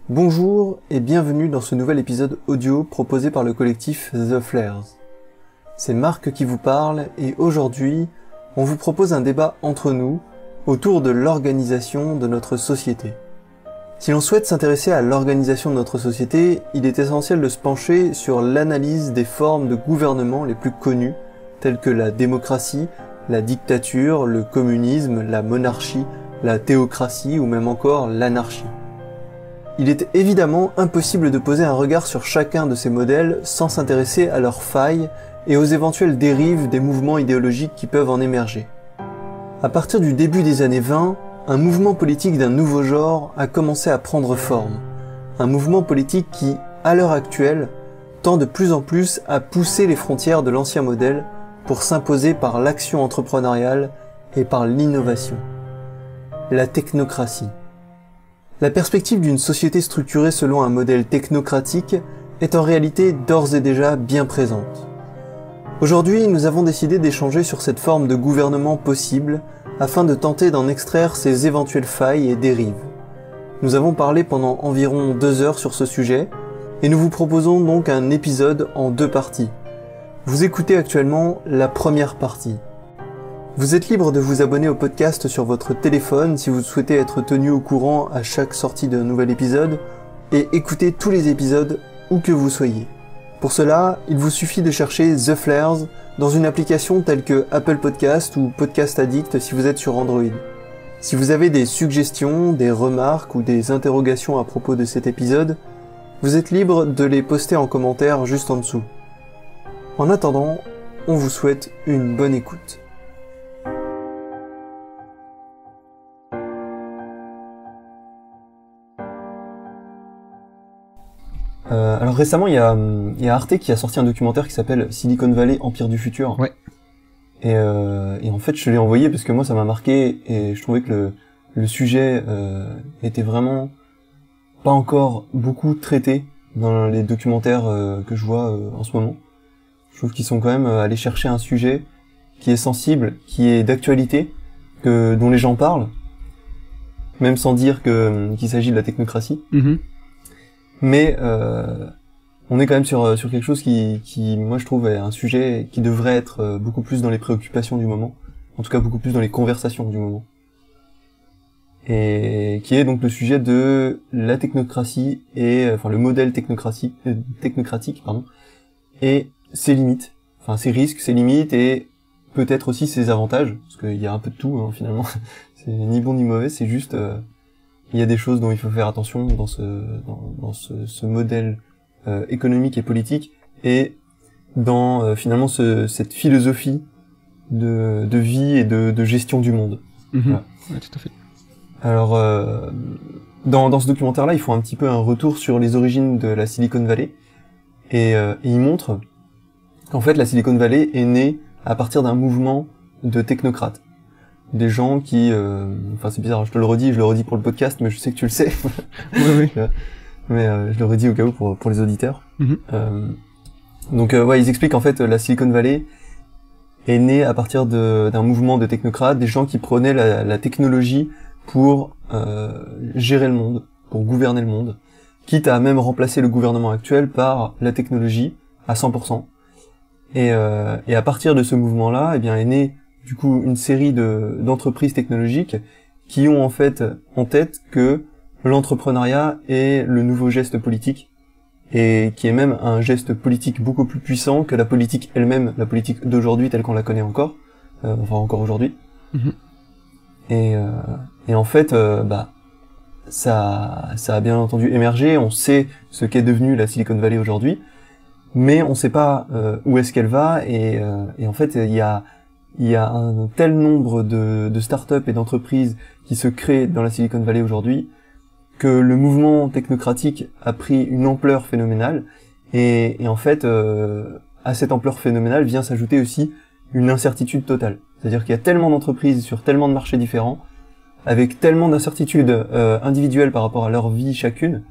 Bonjour et bienvenue dans ce nouvel épisode audio proposé par le collectif The Flares. C'est Marc qui vous parle et aujourd'hui, on vous propose un débat entre nous autour de l'organisation de notre société. Si l'on souhaite s'intéresser à l'organisation de notre société, il est essentiel de se pencher sur l'analyse des formes de gouvernement les plus connues, telles que la démocratie, la dictature, le communisme, la monarchie, la théocratie ou même encore l'anarchie. Il est évidemment impossible de poser un regard sur chacun de ces modèles sans s'intéresser à leurs failles et aux éventuelles dérives des mouvements idéologiques qui peuvent en émerger. À partir du début des années 20, un mouvement politique d'un nouveau genre a commencé à prendre forme. Un mouvement politique qui, à l'heure actuelle, tend de plus en plus à pousser les frontières de l'ancien modèle pour s'imposer par l'action entrepreneuriale et par l'innovation. La technocratie. La perspective d'une société structurée selon un modèle technocratique est en réalité d'ores et déjà bien présente. Aujourd'hui, nous avons décidé d'échanger sur cette forme de gouvernement possible afin de tenter d'en extraire ses éventuelles failles et dérives. Nous avons parlé pendant environ 2 heures sur ce sujet et nous vous proposons donc un épisode en 2 parties. Vous écoutez actuellement la première partie. Vous êtes libre de vous abonner au podcast sur votre téléphone si vous souhaitez être tenu au courant à chaque sortie d'un nouvel épisode et écouter tous les épisodes où que vous soyez. Pour cela, il vous suffit de chercher The Flares dans une application telle que Apple Podcast ou Podcast Addict si vous êtes sur Android. Si vous avez des suggestions, des remarques ou des interrogations à propos de cet épisode, vous êtes libre de les poster en commentaire juste en dessous. En attendant, on vous souhaite une bonne écoute. Alors récemment, il y a Arte qui a sorti un documentaire qui s'appelle Silicon Valley, Empire du futur. Ouais. Et en fait, je te l'ai envoyé parce que moi, ça m'a marqué et je trouvais que le sujet était vraiment pas encore beaucoup traité dans les documentaires que je vois en ce moment. Je trouve qu'ils sont quand même allés chercher un sujet qui est sensible, qui est d'actualité, dont les gens parlent, même sans dire qu'il s'agit de la technocratie. Mm-hmm. Mais on est quand même sur quelque chose qui moi je trouve est un sujet qui devrait être beaucoup plus dans les préoccupations du moment, en tout cas beaucoup plus dans les conversations du moment, et qui est donc le sujet de la technocratie et enfin le modèle technocratique et ses limites, enfin ses risques, ses limites et peut-être aussi ses avantages, parce qu'il y a un peu de tout hein, finalement. C'est ni bon ni mauvais, c'est juste il y a des choses dont il faut faire attention dans ce modèle économique et politique et dans finalement cette philosophie de vie et de gestion du monde. Mm-hmm. Voilà. Ouais, tout à fait. Alors dans ce documentaire-là, ils font un petit peu un retour sur les origines de la Silicon Valley et ils montrent qu'en fait la Silicon Valley est née à partir d'un mouvement de technocrates. Des gens qui, enfin c'est bizarre, je le redis pour le podcast, mais je sais que tu le sais. Oui. Mais je le redis au cas où pour les auditeurs. Mm-hmm. Donc ouais, ils expliquent en fait la Silicon Valley est née à partir d'un mouvement de technocrates, des gens qui prenaient la technologie pour gérer le monde, pour gouverner le monde, quitte à même remplacer le gouvernement actuel par la technologie à 100%. Et à partir de ce mouvement-là, eh bien est née du coup une série d'entreprises technologiques qui ont en fait en tête que l'entrepreneuriat est le nouveau geste politique et qui est même un geste politique beaucoup plus puissant que la politique elle-même, la politique d'aujourd'hui telle qu'on la connaît encore, enfin encore aujourd'hui. Mm-hmm. Et en fait, ça a bien entendu émergé, on sait ce qu'est devenu la Silicon Valley aujourd'hui, mais on sait pas où est-ce qu'elle va et en fait il y a un tel nombre de startups et d'entreprises qui se créent dans la Silicon Valley aujourd'hui que le mouvement technocratique a pris une ampleur phénoménale et en fait à cette ampleur phénoménale vient s'ajouter aussi une incertitude totale. C'est-à-dire qu'il y a tellement d'entreprises sur tellement de marchés différents avec tellement d'incertitudes individuelles par rapport à leur vie chacune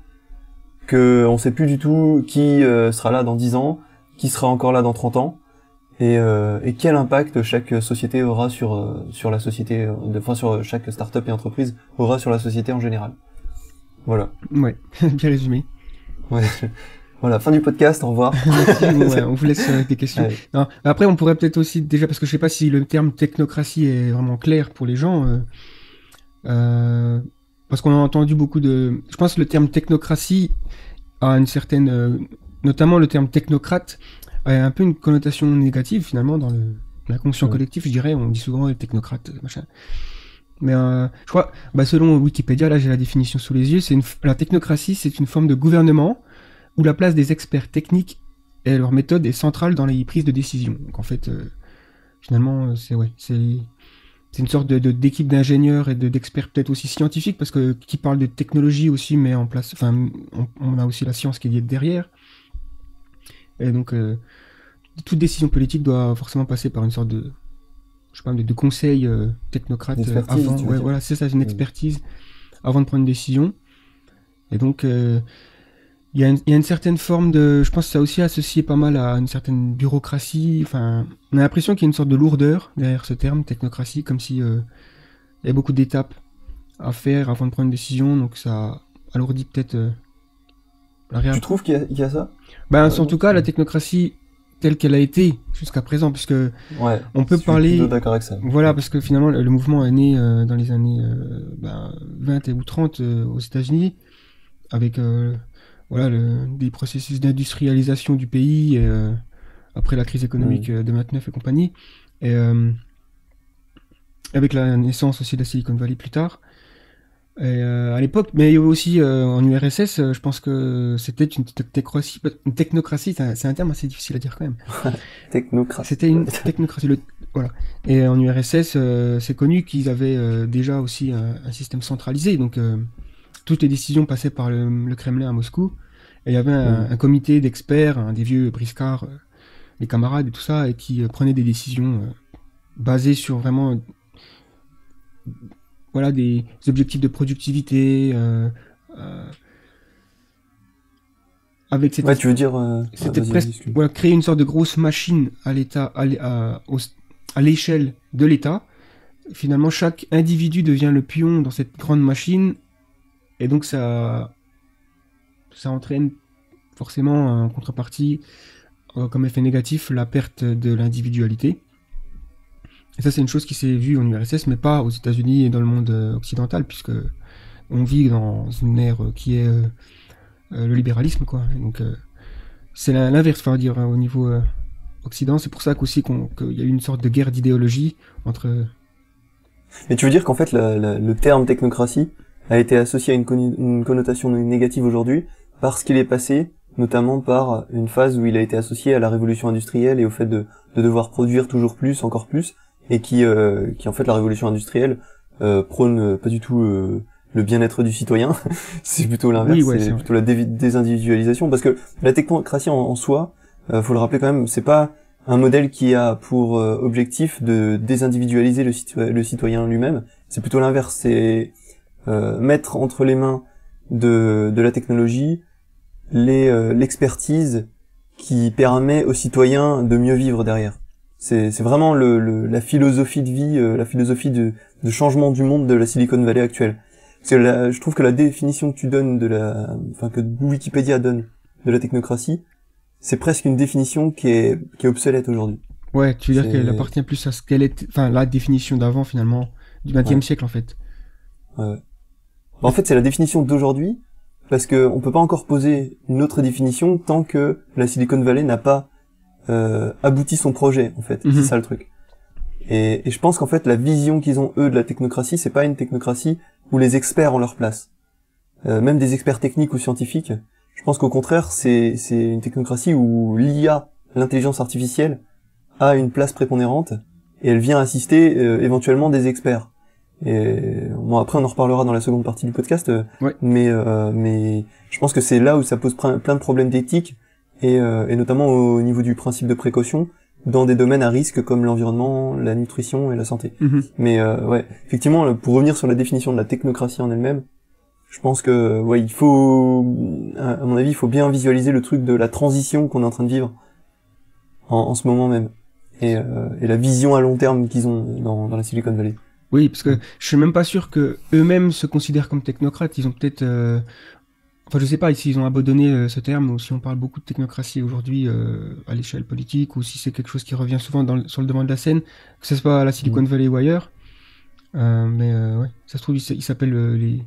que on sait plus du tout qui sera là dans 10 ans, qui sera encore là dans 30 ans. Et quel impact chaque société aura sur la société, enfin sur chaque start-up et entreprise aura sur la société en général. Voilà. Ouais, bien résumé. Ouais. Voilà, fin du podcast, au revoir. Merci, bon, ouais, on vous laisse avec des questions. Allez. Non, après, on pourrait peut-être aussi, déjà, parce que je sais pas si le terme technocratie est vraiment clair pour les gens, parce qu'on a entendu beaucoup de... Je pense que le terme technocratie a une certaine... notamment le terme technocrate a un peu une connotation négative, finalement, dans la conscience collective, je dirais. On dit souvent technocrate, machin. Mais je crois, selon Wikipédia, là j'ai la définition sous les yeux, la technocratie, c'est une forme de gouvernement où la place des experts techniques et leur méthode est centrale dans les prises de décision. Donc en fait, finalement, c'est une sorte d'équipe d'ingénieurs et d'experts peut-être aussi scientifiques, parce que qui parle de technologie aussi met en place, enfin, on a aussi la science qui est derrière. Et donc, toute décision politique doit forcément passer par une sorte de, je sais pas, de conseil technocrate avant. Ouais, voilà, c'est ça, une expertise avant de prendre une décision. Et donc, il y a une certaine forme de... Je pense que ça a aussi associé pas mal à une certaine bureaucratie. Enfin, on a l'impression qu'il y a une sorte de lourdeur derrière ce terme, technocratie, comme si il y a beaucoup d'étapes à faire avant de prendre une décision. Donc ça alourdit peut-être la réaction. Tu trouves qu'il y a ça? En tout cas, la technocratie telle qu'elle a été jusqu'à présent, puisque on peut parler... Je suis plutôt d'accord avec ça. Voilà, parce que finalement, le mouvement est né dans les années 20 ou 30 aux États-Unis, avec... des processus d'industrialisation du pays après la crise économique de 29 et compagnie, et avec la naissance aussi de la Silicon Valley plus tard. Et, à l'époque, mais aussi en URSS, je pense que c'était une technocratie, c'est un terme assez difficile à dire quand même. Technocratie. C'était une technocratie, voilà. Et en URSS, c'est connu qu'ils avaient déjà aussi un système centralisé, donc toutes les décisions passaient par le Kremlin à Moscou, et il y avait un comité d'experts, des vieux briscards, des camarades et tout ça, et qui prenaient des décisions basées sur vraiment des objectifs de productivité, avec cette... Ouais, tu veux dire... c'était presque créer une sorte de grosse machine à l'État, à l'échelle de l'État. Finalement, chaque individu devient le pion dans cette grande machine, et donc ça entraîne forcément en contrepartie, comme effet négatif, la perte de l'individualité. Et ça, c'est une chose qui s'est vue en URSS, mais pas aux États-Unis et dans le monde occidental, puisque on vit dans une ère qui est le libéralisme, quoi. Et donc, c'est l'inverse, faut dire, au niveau Occident. C'est pour ça qu'aussi qu'il y a eu une sorte de guerre d'idéologie entre... Mais tu veux dire qu'en fait, le terme technocratie a été associé à une connotation négative aujourd'hui, parce qu'il est passé notamment par une phase où il a été associé à la révolution industrielle et au fait de devoir produire toujours plus, encore plus, et qui en fait, la révolution industrielle prône pas du tout le bien-être du citoyen. C'est plutôt l'inverse, c'est plutôt la désindividualisation, parce que la technocratie en soi, faut le rappeler quand même, c'est pas un modèle qui a pour objectif de désindividualiser le citoyen lui-même, c'est plutôt l'inverse, c'est mettre entre les mains de la technologie l'expertise qui permet aux citoyens de mieux vivre derrière. C'est vraiment la philosophie de vie, la philosophie de changement du monde de la Silicon Valley actuelle. Parce que je trouve que la définition que tu donnes que Wikipédia donne de la technocratie, c'est presque une définition qui est obsolète aujourd'hui. Ouais, tu veux dire qu'elle appartient plus à ce qu'elle est, enfin, la définition d'avant, finalement, du XXe siècle, en fait. Ouais. En fait, c'est la définition d'aujourd'hui, parce que on peut pas encore poser une autre définition tant que la Silicon Valley n'a pas abouti son projet, en fait. C'est ça le truc. Et je pense qu'en fait, la vision qu'ils ont, eux, de la technocratie, c'est pas une technocratie où les experts ont leur place. Même des experts techniques ou scientifiques. Je pense qu'au contraire, c'est une technocratie où l'IA, l'intelligence artificielle, a une place prépondérante, et elle vient assister éventuellement des experts. Et bon, après on en reparlera dans la seconde partie du podcast, mais je pense que c'est là où ça pose plein de problèmes d'éthique, et notamment au niveau du principe de précaution, dans des domaines à risque comme l'environnement, la nutrition et la santé. Mais effectivement, pour revenir sur la définition de la technocratie en elle-même, je pense que il faut, à mon avis, il faut bien visualiser le truc de la transition qu'on est en train de vivre en ce moment même, et la vision à long terme qu'ils ont dans la Silicon Valley. Oui, parce que je suis même pas sûr que eux-mêmes se considèrent comme technocrates. Ils ont peut-être, enfin, je sais pas s'ils ont abandonné ce terme ou si on parle beaucoup de technocratie aujourd'hui à l'échelle politique ou si c'est quelque chose qui revient souvent sur le devant de la scène, que ce soit à la Silicon Valley ou ailleurs. Ouais, ça se trouve, ils s'appellent les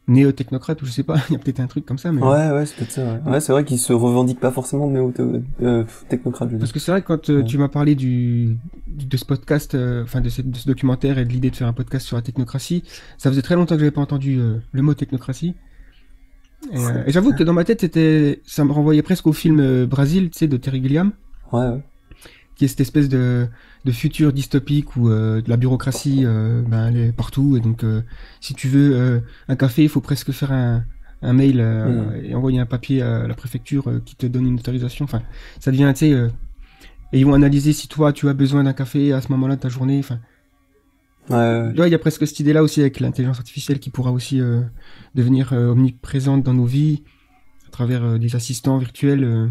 néo-technocrates ou je sais pas. Il y a peut-être un truc comme ça, mais. Ouais, c'est peut-être ça, ouais. Ouais, c'est vrai qu'ils se revendiquent pas forcément de technocrates, je veux Parce dire. que c'est vrai que quand tu m'as parlé de ce podcast, enfin de ce documentaire et de l'idée de faire un podcast sur la technocratie, ça faisait très longtemps que j'avais pas entendu le mot technocratie. Et j'avoue que dans ma tête, ça me renvoyait presque au film Brasil, tu sais, de Terry Gilliam, Ouais. qui est cette espèce de futur dystopique où de la bureaucratie, elle est partout. Et donc, si tu veux un café, il faut presque faire un mail et envoyer un papier à la préfecture qui te donne une autorisation. Enfin, ça devient, tu sais, et ils vont analyser si toi, tu as besoin d'un café à ce moment-là de ta journée. Enfin, Ouais. il y a presque cette idée-là aussi avec l'intelligence artificielle qui pourra aussi devenir omniprésente dans nos vies à travers des assistants virtuels,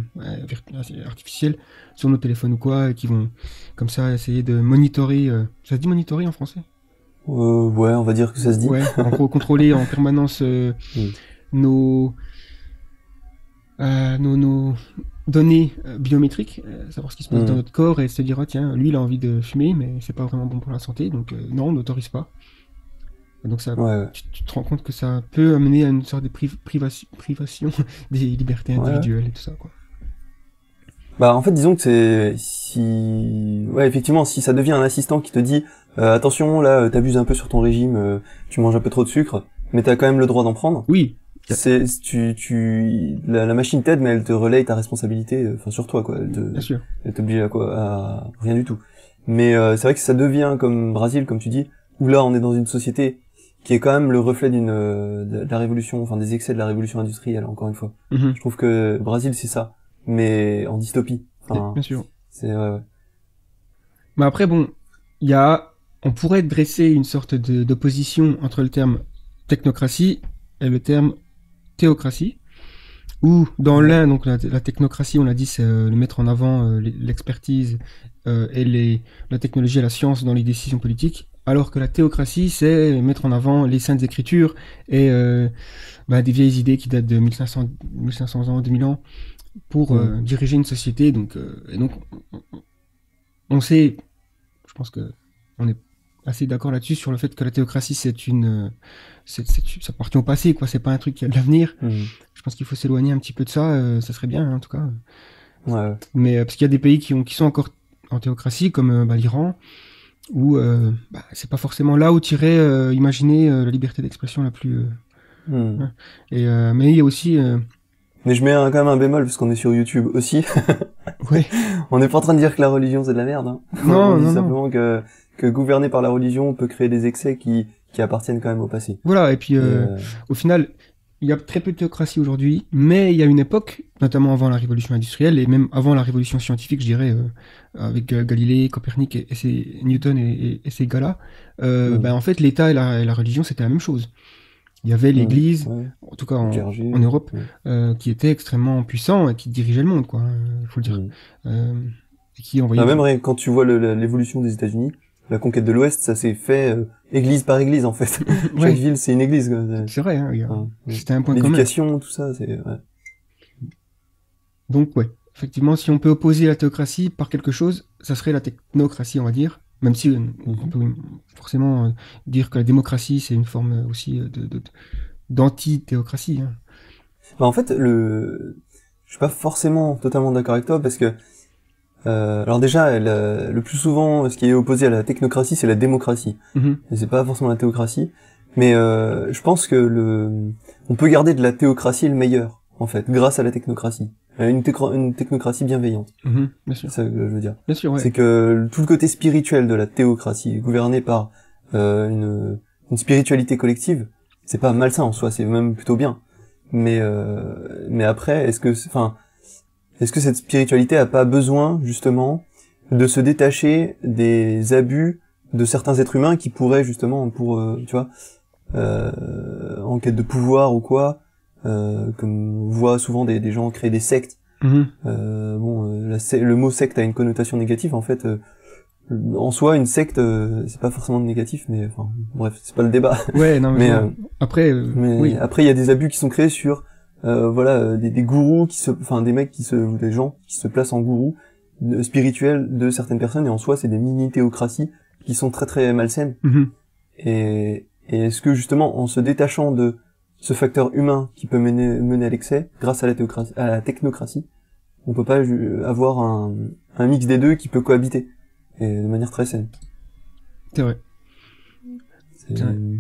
artificiels sur nos téléphones ou quoi, et qui vont comme ça essayer de monitorer. Ça se dit monitorer en français? Ouais, on va dire que ça se dit. Ouais, en gros, contrôler en permanence nos, nos données biométriques, savoir ce qui se passe dans notre corps et se dire, oh, tiens, lui il a envie de fumer, mais c'est pas vraiment bon pour la santé, donc non, on n'autorise pas. Et donc ça, tu te rends compte que ça peut amener à une sorte de privation des libertés individuelles et tout ça, quoi. Bah en fait disons que ouais effectivement si ça devient un assistant qui te dit attention là t'abuses un peu sur ton régime, tu manges un peu trop de sucre, mais t'as quand même le droit d'en prendre. Oui. La machine t'aide mais elle te relaye ta responsabilité sur toi quoi. Bien sûr. Elle t'oblige à rien du tout. Mais c'est vrai que ça devient comme Brésil comme tu dis où là on est dans une société qui est quand même le reflet de la révolution, enfin des excès de la révolution industrielle encore une fois. Je trouve que Brésil c'est ça. Mais en dystopie. Enfin, bien sûr. C'est ouais. Mais après bon, on pourrait dresser une sorte d'opposition entre le terme technocratie et le terme théocratie. Où dans l'un, donc la technocratie, on l'a dit, c'est le mettre en avant l'expertise et la technologie et la science dans les décisions politiques, alors que la théocratie, c'est mettre en avant les saintes écritures et des vieilles idées qui datent de 1500 ans, 2000 ans, pour diriger une société. Donc on sait, je pense que on est assez d'accord là-dessus sur le fait que la théocratie ça appartient au passé, quoi. C'est pas un truc qui a de l'avenir. Je pense qu'il faut s'éloigner un petit peu de ça. Ça serait bien, hein, en tout cas. Ouais. Mais parce qu'il y a des pays qui sont encore en théocratie, comme l'Iran, où c'est pas forcément là où tu irais imaginer la liberté d'expression la plus. Hein. Mais il y a aussi. Mais je mets quand même un bémol parce qu'on est sur YouTube aussi. Ouais. On n'est pas en train de dire que la religion c'est de la merde. Hein. Non, on dit non, simplement que gouverner par la religion peut créer des excès qui appartiennent quand même au passé. Voilà, et puis au final, il y a très peu de théocratie aujourd'hui, mais il y a une époque, notamment avant la révolution industrielle et même avant la révolution scientifique, je dirais, avec Galilée, Copernic et Newton et ces gars-là, en fait, l'État et la religion, c'était la même chose. Il y avait l'Église, en tout cas en Europe, qui était extrêmement puissant et qui dirigeait le monde, quoi. Il faut le dire. Et qui envoyait. Même quand tu vois l'évolution des États-Unis, la conquête de l'Ouest, ça s'est fait église par église en fait. Chaque ville, c'est une église. C'est vrai, hein, c'était un point commun. L'éducation, tout ça, c'est. Ouais. Donc effectivement, si on peut opposer la théocratie par quelque chose, ça serait la technocratie, on va dire. Même si on peut forcément dire que la démocratie, c'est une forme aussi d'anti-théocratie. Hein. En fait, je suis pas forcément totalement d'accord avec toi parce que alors déjà, le plus souvent, ce qui est opposé à la technocratie, c'est la démocratie. Et c'est pas forcément la théocratie. Mais je pense que on peut garder de la théocratie le meilleur, en fait, grâce à la technocratie. Une technocratie bienveillante. Bien sûr. C'est ça que je veux dire. Bien sûr, ouais. C'est que tout le côté spirituel de la théocratie, gouverné par une spiritualité collective, c'est pas malsain en soi, c'est même plutôt bien. Mais après, est-ce que cette spiritualité a pas besoin, justement, de se détacher des abus de certains êtres humains qui pourraient, justement, en quête de pouvoir ou quoi, comme on voit souvent des gens créer des sectes. Le mot secte a une connotation négative, en fait. En soi, une secte, c'est pas forcément négatif, mais enfin, bref, c'est pas le débat. Ouais, non, mais après, oui. Après, il y a des abus qui sont créés sur, des gourous des gens qui se placent en gourous spirituels de certaines personnes, et en soi, c'est des mini-théocraties qui sont très très malsaines. Mm-hmm. Et est-ce que justement, en se détachant de ce facteur humain qui peut mener à l'excès, grâce à la technocratie, on peut pas avoir un mix des deux qui peut cohabiter, et de manière très saine. C'est vrai.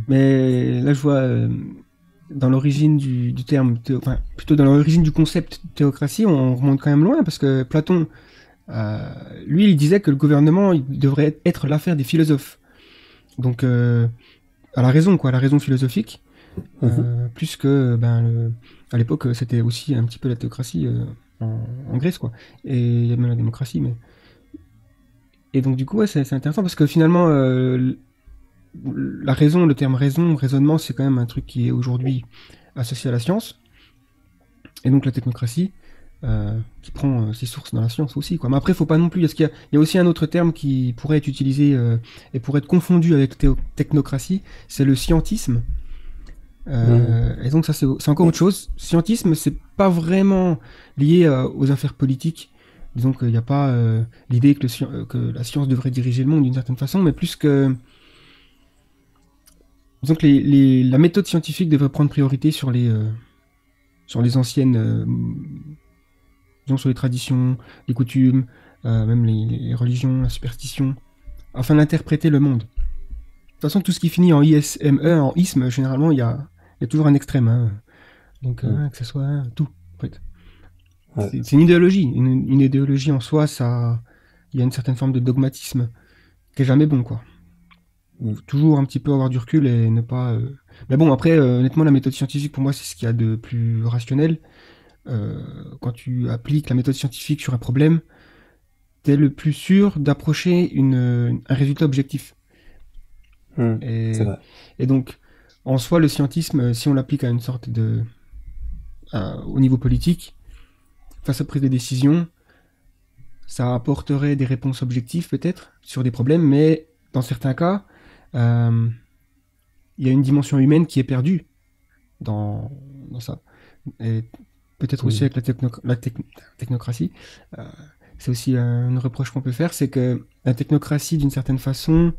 Mais là, je vois dans l'origine du terme, plutôt dans l'origine du concept théocratie, on remonte quand même loin, parce que Platon, lui, il disait que le gouvernement il devrait être l'affaire des philosophes. Donc, à la raison philosophique, plus que, à l'époque, c'était aussi un petit peu la théocratie en Grèce, quoi. Et il y a même la démocratie, mais... Et donc, du coup, ouais, c'est intéressant, parce que finalement, la raison, le terme raison, raisonnement, c'est quand même un truc qui est aujourd'hui associé à la science. Et donc, la technocratie, qui prend ses sources dans la science aussi, quoi. Mais après, il faut pas non plus... Il y a aussi un autre terme qui pourrait être utilisé et pourrait être confondu avec technocratie, c'est le scientisme. Et donc ça, c'est encore autre chose. Scientisme, c'est pas vraiment lié aux affaires politiques. Disons qu'il n'y a pas l'idée que la science devrait diriger le monde d'une certaine façon, mais plus que... Disons que la méthode scientifique devrait prendre priorité sur les anciennes... disons sur les traditions, les coutumes, même les religions, la superstition, afin d'interpréter le monde. De toute façon, tout ce qui finit en ISME, en isme, généralement, il y a toujours un extrême. Hein. Donc, que ce soit tout, en fait. Ouais. C'est une idéologie. Une idéologie en soi, il y a une certaine forme de dogmatisme qui est jamais bon, quoi. Faut toujours un petit peu avoir du recul et ne pas... Mais bon, après, honnêtement, la méthode scientifique, pour moi, c'est ce qu'il y a de plus rationnel. Quand tu appliques la méthode scientifique sur un problème, t'es le plus sûr d'approcher un résultat objectif. C'est vrai. Et donc, en soi, le scientisme, si on l'applique à une sorte au niveau politique, face à prise de décision, ça apporterait des réponses objectives peut-être sur des problèmes, mais dans certains cas, il y a une dimension humaine qui est perdue dans ça. Et peut-être aussi avec la technocratie. C'est aussi un reproche qu'on peut faire, c'est que la technocratie, d'une certaine façon,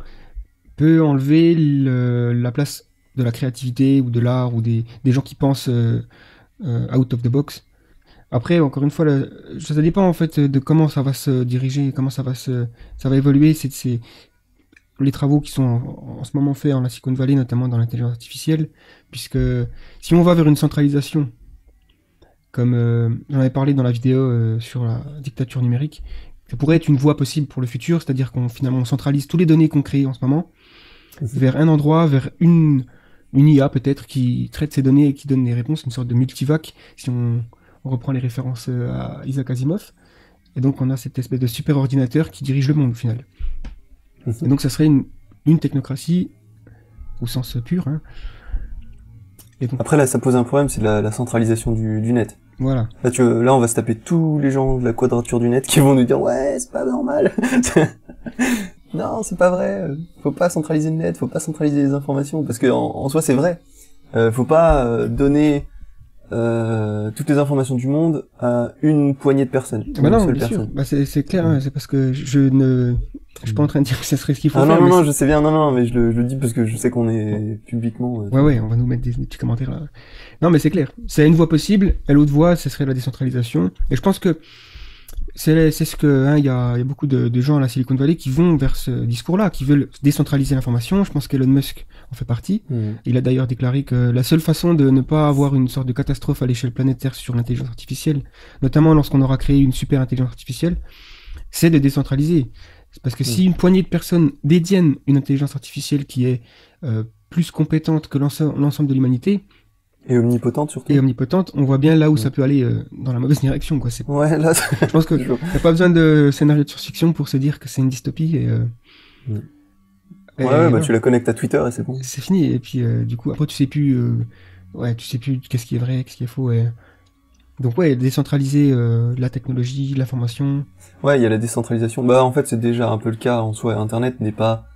peut enlever la place de la créativité ou de l'art ou des gens qui pensent out of the box. Après, encore une fois, ça dépend en fait de comment ça va se diriger, comment ça va évoluer. C'est les travaux qui sont en ce moment faits en la Silicon Valley, notamment dans l'intelligence artificielle, puisque si on va vers une centralisation, comme j'en avais parlé dans la vidéo sur la dictature numérique, ça pourrait être une voie possible pour le futur, c'est-à-dire qu'on finalement centralise toutes les données qu'on crée en ce moment vers un endroit, vers une IA peut-être qui traite ces données et qui donne des réponses, une sorte de multivac, si on reprend les références à Isaac Asimov. Et donc on a cette espèce de super ordinateur qui dirige le monde au final. Et donc ça serait une technocratie au sens pur. Hein. Et donc... Après là ça pose un problème, c'est la centralisation du net. Voilà. Là on va se taper tous les gens de la quadrature du net qui vont nous dire ouais c'est pas normal. Non, c'est pas vrai. Faut pas centraliser le net, faut pas centraliser les informations, parce que en soi c'est vrai. Faut pas donner toutes les informations du monde à une poignée de personnes. Bah non, bien sûr. Bah c'est clair. Hein, c'est parce que je suis pas en train de dire que ce serait ce qu'il faut faire. Non, je sais bien. Non, mais je le dis parce que je sais qu'on est publiquement. Ouais, on va nous mettre des petits commentaires là. Non, mais c'est clair. C'est une voie possible. Et l'autre voie, ce serait la décentralisation. Et je pense que c'est ce que il y a beaucoup de gens à la Silicon Valley qui vont vers ce discours-là, qui veulent décentraliser l'information. Je pense qu'Elon Musk en fait partie. Il a d'ailleurs déclaré que la seule façon de ne pas avoir une sorte de catastrophe à l'échelle planétaire sur l'intelligence artificielle, notamment lorsqu'on aura créé une super intelligence artificielle, c'est de décentraliser. C'est parce que si une poignée de personnes détiennent une intelligence artificielle qui est plus compétente que l'ensemble de l'humanité, et omnipotente surtout. Et omnipotente, on voit bien là où ça peut aller dans la mauvaise direction, quoi. Ouais, là. Je pense que y a pas besoin de scénario de science-fiction pour se dire que c'est une dystopie ouais, tu la connectes à Twitter et c'est bon. C'est fini. Et puis du coup, après tu sais plus qu'est-ce qui est vrai, qu'est-ce qui est faux. Donc ouais, décentraliser la technologie, l'information. Ouais, il y a la décentralisation. Bah en fait c'est déjà un peu le cas en soi. Internet n'est pas,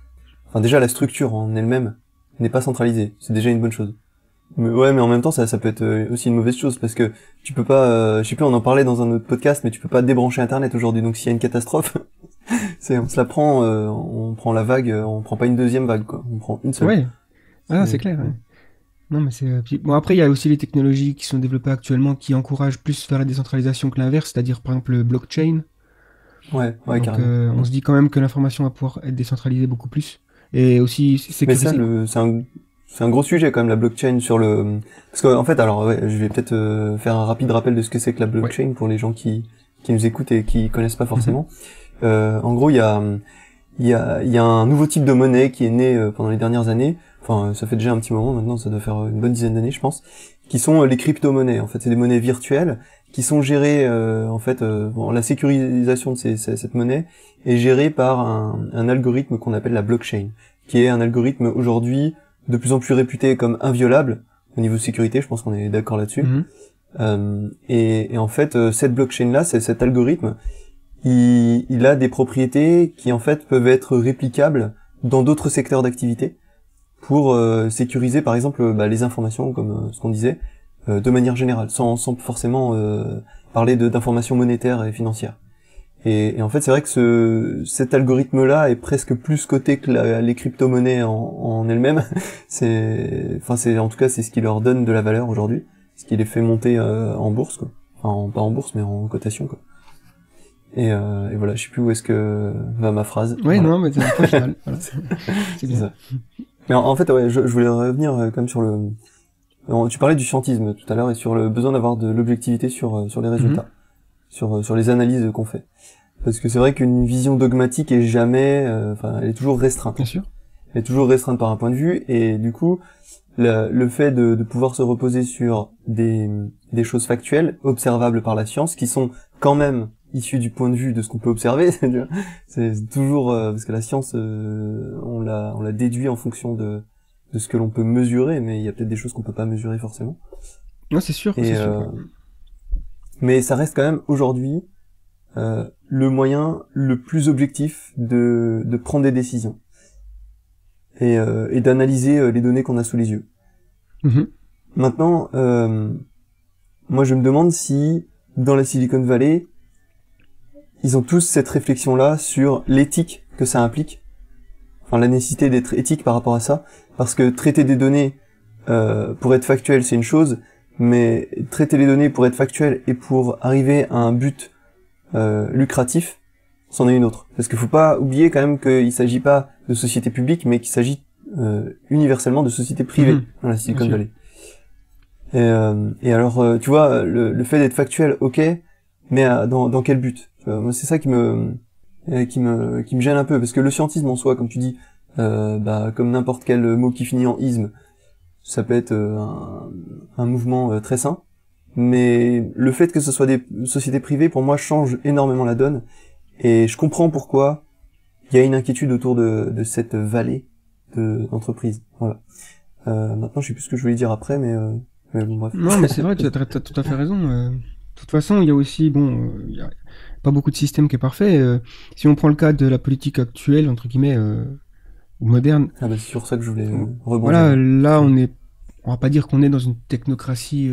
enfin déjà la structure en elle-même n'est pas centralisée. C'est déjà une bonne chose. Mais ouais, mais en même temps ça peut être aussi une mauvaise chose parce que tu peux pas, je sais plus, on en parlait dans un autre podcast, mais tu peux pas débrancher Internet aujourd'hui. Donc s'il y a une catastrophe, on se la prend, on prend la vague, on prend pas une deuxième vague quoi. On prend une seule. Ouais, ah, c'est clair. Ouais. Non, mais bon, après, il y a aussi les technologies qui sont développées actuellement qui encouragent plus vers la décentralisation que l'inverse, c'est-à-dire par exemple le blockchain. Ouais, Donc, carrément. on se dit quand même que l'information va pouvoir être décentralisée beaucoup plus et aussi sécurisée. Mais ça, c'est un gros sujet quand même la blockchain sur le, parce qu'en fait, alors ouais, je vais peut-être faire un rapide rappel de ce que c'est que la blockchain pour les gens qui nous écoutent et qui connaissent pas forcément. En gros, il y a un nouveau type de monnaie qui est né pendant les dernières années. Enfin, ça fait déjà un petit moment maintenant, ça doit faire une bonne dizaine d'années, je pense, qui sont les crypto-monnaies. En fait, c'est des monnaies virtuelles qui sont gérées, la sécurisation de cette monnaie est gérée par un algorithme qu'on appelle la blockchain, qui est un algorithme aujourd'hui de plus en plus réputé comme inviolable au niveau de sécurité. Je pense qu'on est d'accord là-dessus. Et en fait, cette blockchain-là, cet algorithme, il a des propriétés qui en fait peuvent être réplicables dans d'autres secteurs d'activité pour sécuriser par exemple les informations comme ce qu'on disait de manière générale sans forcément parler d'informations monétaires et financières. Et en fait c'est vrai que cet algorithme là est presque plus coté que les crypto-monnaies en elles-mêmes. En tout cas c'est ce qui leur donne de la valeur aujourd'hui, ce qui les fait monter en bourse quoi. Enfin pas en bourse mais en cotation quoi. Et voilà, je sais plus où est-ce que va ma phrase. Ouais, voilà. non, mais c'est un peu final. Voilà. C'est bien. Ça. Mais en fait, ouais, je voulais revenir quand même sur le. Tu parlais du scientisme tout à l'heure et sur le besoin d'avoir de l'objectivité sur les résultats, sur les analyses qu'on fait. Parce que c'est vrai qu'une vision dogmatique est jamais, elle est toujours restreinte. Bien sûr. Elle est toujours restreinte par un point de vue et du coup, le fait de pouvoir se reposer sur des choses factuelles, observables par la science, qui sont quand même issues du point de vue de ce qu'on peut observer, c'est toujours parce que la science, on la déduit en fonction de ce que l'on peut mesurer, mais il y a peut-être des choses qu'on peut pas mesurer forcément. Non, c'est sûr. C'est sûr. Mais ça reste quand même aujourd'hui le moyen le plus objectif de prendre des décisions et d'analyser les données qu'on a sous les yeux. Maintenant, moi je me demande si dans la Silicon Valley, ils ont tous cette réflexion-là sur l'éthique que ça implique, enfin la nécessité d'être éthique par rapport à ça, parce que traiter des données pour être factuel c'est une chose, mais traiter les données pour être factuel et pour arriver à un but lucratif, c'en est une autre. Parce qu'il faut pas oublier quand même qu'il s'agit pas de sociétés publiques, mais qu'il s'agit universellement de sociétés privées dans la Silicon Valley. Et alors, tu vois, le fait d'être factuel, ok, mais dans quel but? Moi, c'est ça qui me gêne un peu, parce que le scientisme en soi, comme tu dis, comme n'importe quel mot qui finit en isme, ça peut être un mouvement très sain. Mais le fait que ce soit des sociétés privées, pour moi, change énormément la donne. Et je comprends pourquoi il y a une inquiétude autour de cette vallée d'entreprise. Voilà. Maintenant, je sais plus ce que je voulais dire après, mais bon, bref. Non, mais c'est vrai, tu as tout à fait raison. De toute façon, il y a aussi, il y a pas beaucoup de système qui est parfait. Si on prend le cas de la politique actuelle, entre guillemets, ou moderne. Ah bah c'est sur ça que je voulais rebondir. Voilà, là, on va pas dire qu'on est dans une technocratie.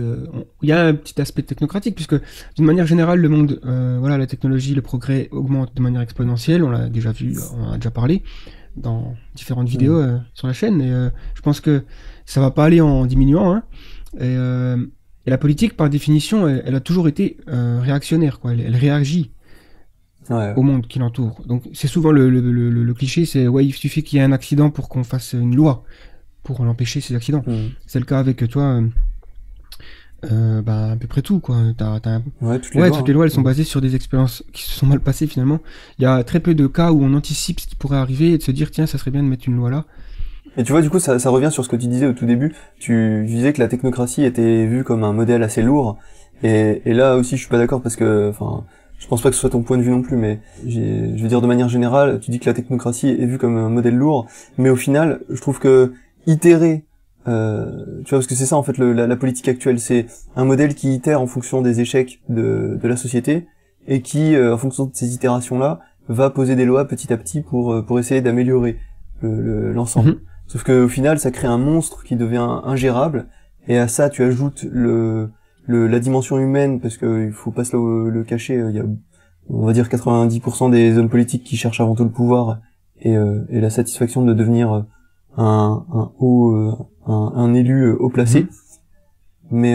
Il y a un petit aspect technocratique, puisque d'une manière générale, le monde, la technologie, le progrès augmente de manière exponentielle. On l'a déjà vu, on en a déjà parlé dans différentes vidéos sur la chaîne. Et je pense que ça va pas aller en diminuant. Hein. Et la politique, par définition, elle a toujours été réactionnaire, quoi. Elle réagit au monde qui l'entoure. Donc c'est souvent le cliché, c'est il suffit qu'il y ait un accident pour qu'on fasse une loi pour l'empêcher ces accidents. C'est le cas avec toi, à peu près tout, quoi. Toutes les lois, elles sont basées sur des expériences qui se sont mal passées finalement. Il y a très peu de cas où on anticipe ce qui pourrait arriver et de se dire tiens, ça serait bien de mettre une loi là. Et tu vois, du coup, ça revient sur ce que tu disais au tout début. Tu disais que la technocratie était vue comme un modèle assez lourd. Et là aussi, je suis pas d'accord parce que, je pense pas que ce soit ton point de vue non plus, mais je veux dire de manière générale, tu dis que la technocratie est vue comme un modèle lourd. Mais au final, je trouve que itérer tu vois, parce que c'est ça en fait la politique actuelle, c'est un modèle qui itère en fonction des échecs de la société et qui, en fonction de ces itérations-là, va poser des lois petit à petit pour essayer d'améliorer l'ensemble. Mhm. Sauf que au final, ça crée un monstre qui devient ingérable, et à ça tu ajoutes la dimension humaine, parce que il faut pas se le cacher, il y a, on va dire 90% des hommes politiques qui cherchent avant tout le pouvoir et la satisfaction de devenir un élu haut placé. Mais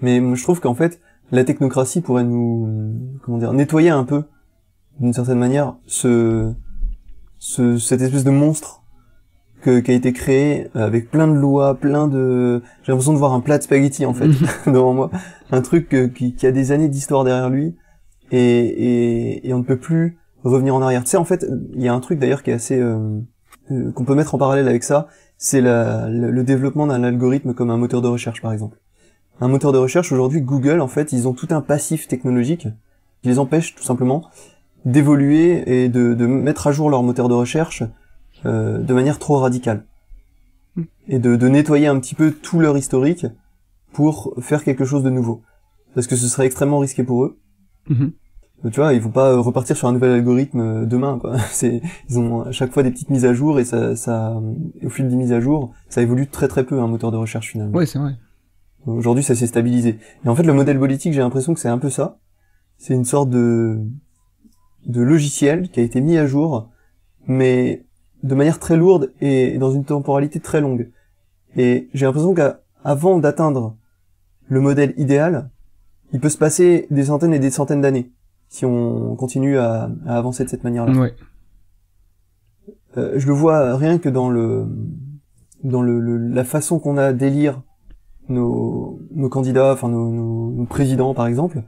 je trouve qu'en fait la technocratie pourrait nous, comment dire, nettoyer un peu d'une certaine manière cette espèce de monstre qui a été créé avec plein de lois, j'ai l'impression de voir un plat de spaghettis en fait devant moi, un truc qui a des années d'histoire derrière lui, et on ne peut plus revenir en arrière. Tu sais, en fait, il y a un truc d'ailleurs qui est assez qu'on peut mettre en parallèle avec ça, c'est le développement d'un algorithme comme un moteur de recherche par exemple. Un moteur de recherche, aujourd'hui, Google, en fait, ils ont tout un passif technologique qui les empêche tout simplement d'évoluer et de mettre à jour leur moteur de recherche de manière trop radicale. Et de nettoyer un petit peu tout leur historique pour faire quelque chose de nouveau. Parce que ce serait extrêmement risqué pour eux. Tu vois, ils vont pas repartir sur un nouvel algorithme demain, quoi. Ils ont à chaque fois des petites mises à jour, et ça, au fil des mises à jour, ça évolue très très peu, un moteur de recherche finalement. Ouais, c'est vrai. Aujourd'hui, ça s'est stabilisé. Et en fait, le modèle politique, j'ai l'impression que c'est un peu ça. C'est une sorte de logiciel qui a été mis à jour, mais de manière très lourde et dans une temporalité très longue. Et j'ai l'impression qu'avant d'atteindre le modèle idéal, il peut se passer des centaines et des centaines d'années si on continue à avancer de cette manière-là. Ouais. Je le vois rien que dans la façon qu'on a d'élire nos candidats, enfin nos présidents par exemple.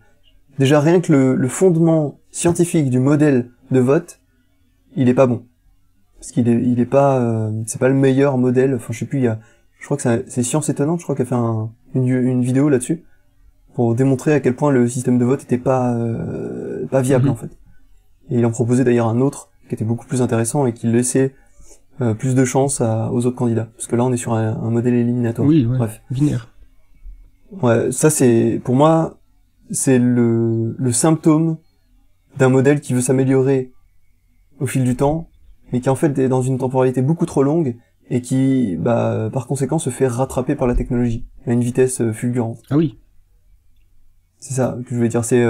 Déjà rien que le fondement scientifique du modèle de vote, il est pas bon. Parce qu'il est pas, c'est pas le meilleur modèle. Enfin, je sais plus, je crois que c'est Science Étonnante, je crois qu'elle a fait une vidéo là-dessus pour démontrer à quel point le système de vote était pas viable en fait. Et il en proposait d'ailleurs un autre qui était beaucoup plus intéressant et qui laissait plus de chance aux autres candidats. Parce que là, on est sur un modèle éliminatoire. Oui, ouais. Bref. Binaire. Ouais, ça c'est, pour moi, c'est le symptôme d'un modèle qui veut s'améliorer au fil du temps, mais qui en fait est dans une temporalité beaucoup trop longue et qui, par conséquent, se fait rattraper par la technologie à une vitesse fulgurante. Ah oui. C'est ça que je voulais dire. C'est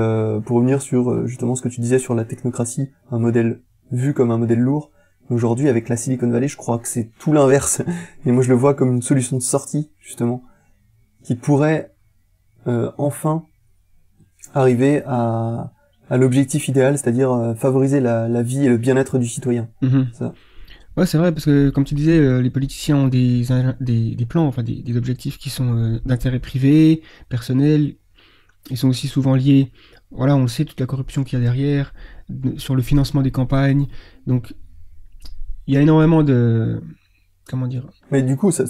pour revenir sur justement ce que tu disais sur la technocratie, un modèle vu comme un modèle lourd. Aujourd'hui, avec la Silicon Valley, je crois que c'est tout l'inverse. Et moi, je le vois comme une solution de sortie, justement, qui pourrait enfin arriver à l'objectif idéal, c'est-à-dire favoriser la vie et le bien-être du citoyen. Ça. Ouais, c'est vrai, parce que comme tu disais, les politiciens ont des plans, enfin des objectifs qui sont d'intérêt privé, personnel. Ils sont aussi souvent liés, voilà, on le sait, toute la corruption qu'il y a derrière, sur le financement des campagnes. Donc, il y a énormément de... Comment dire? Mais du coup, ça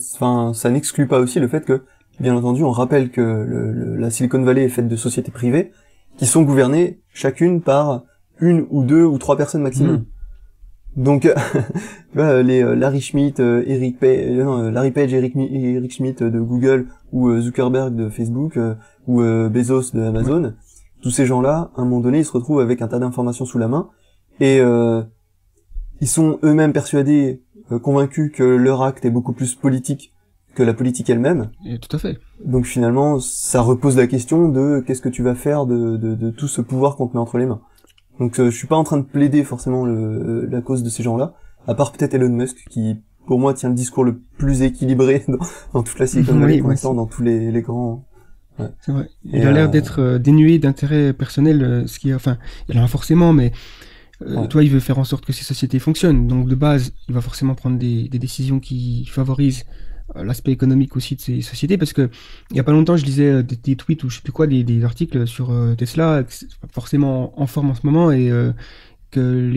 n'exclut pas aussi le fait que, bien entendu, on rappelle que la Silicon Valley est faite de sociétés privées qui sont gouvernées chacune par une ou deux ou trois personnes maximum. Donc, Larry Schmidt, Larry Page, Eric Schmidt de Google, ou Zuckerberg de Facebook, ou Bezos de Amazon, tous ces gens-là, à un moment donné, ils se retrouvent avec un tas d'informations sous la main, et ils sont eux-mêmes persuadés, convaincus que leur acte est beaucoup plus politique que la politique elle-même. Et tout à fait. Donc finalement, ça repose la question de qu'est-ce que tu vas faire de tout ce pouvoir qu'on te met entre les mains. Donc je suis pas en train de plaider forcément la cause de ces gens-là, à part peut-être Elon Musk, qui pour moi tient le discours le plus équilibré dans toute la Silicon Valley pour l'instant, dans tous les grands... Ouais. C'est vrai. Il a l'air d'être dénué d'intérêt personnel, ce qui est, enfin, il en a forcément, mais toi, il veut faire en sorte que ces sociétés fonctionnent. Donc de base, il va forcément prendre des décisions qui favorisent l'aspect économique aussi de ces sociétés, parce que il y a pas longtemps, je lisais des tweets ou je sais plus quoi, des articles sur Tesla, forcément en forme en ce moment, et que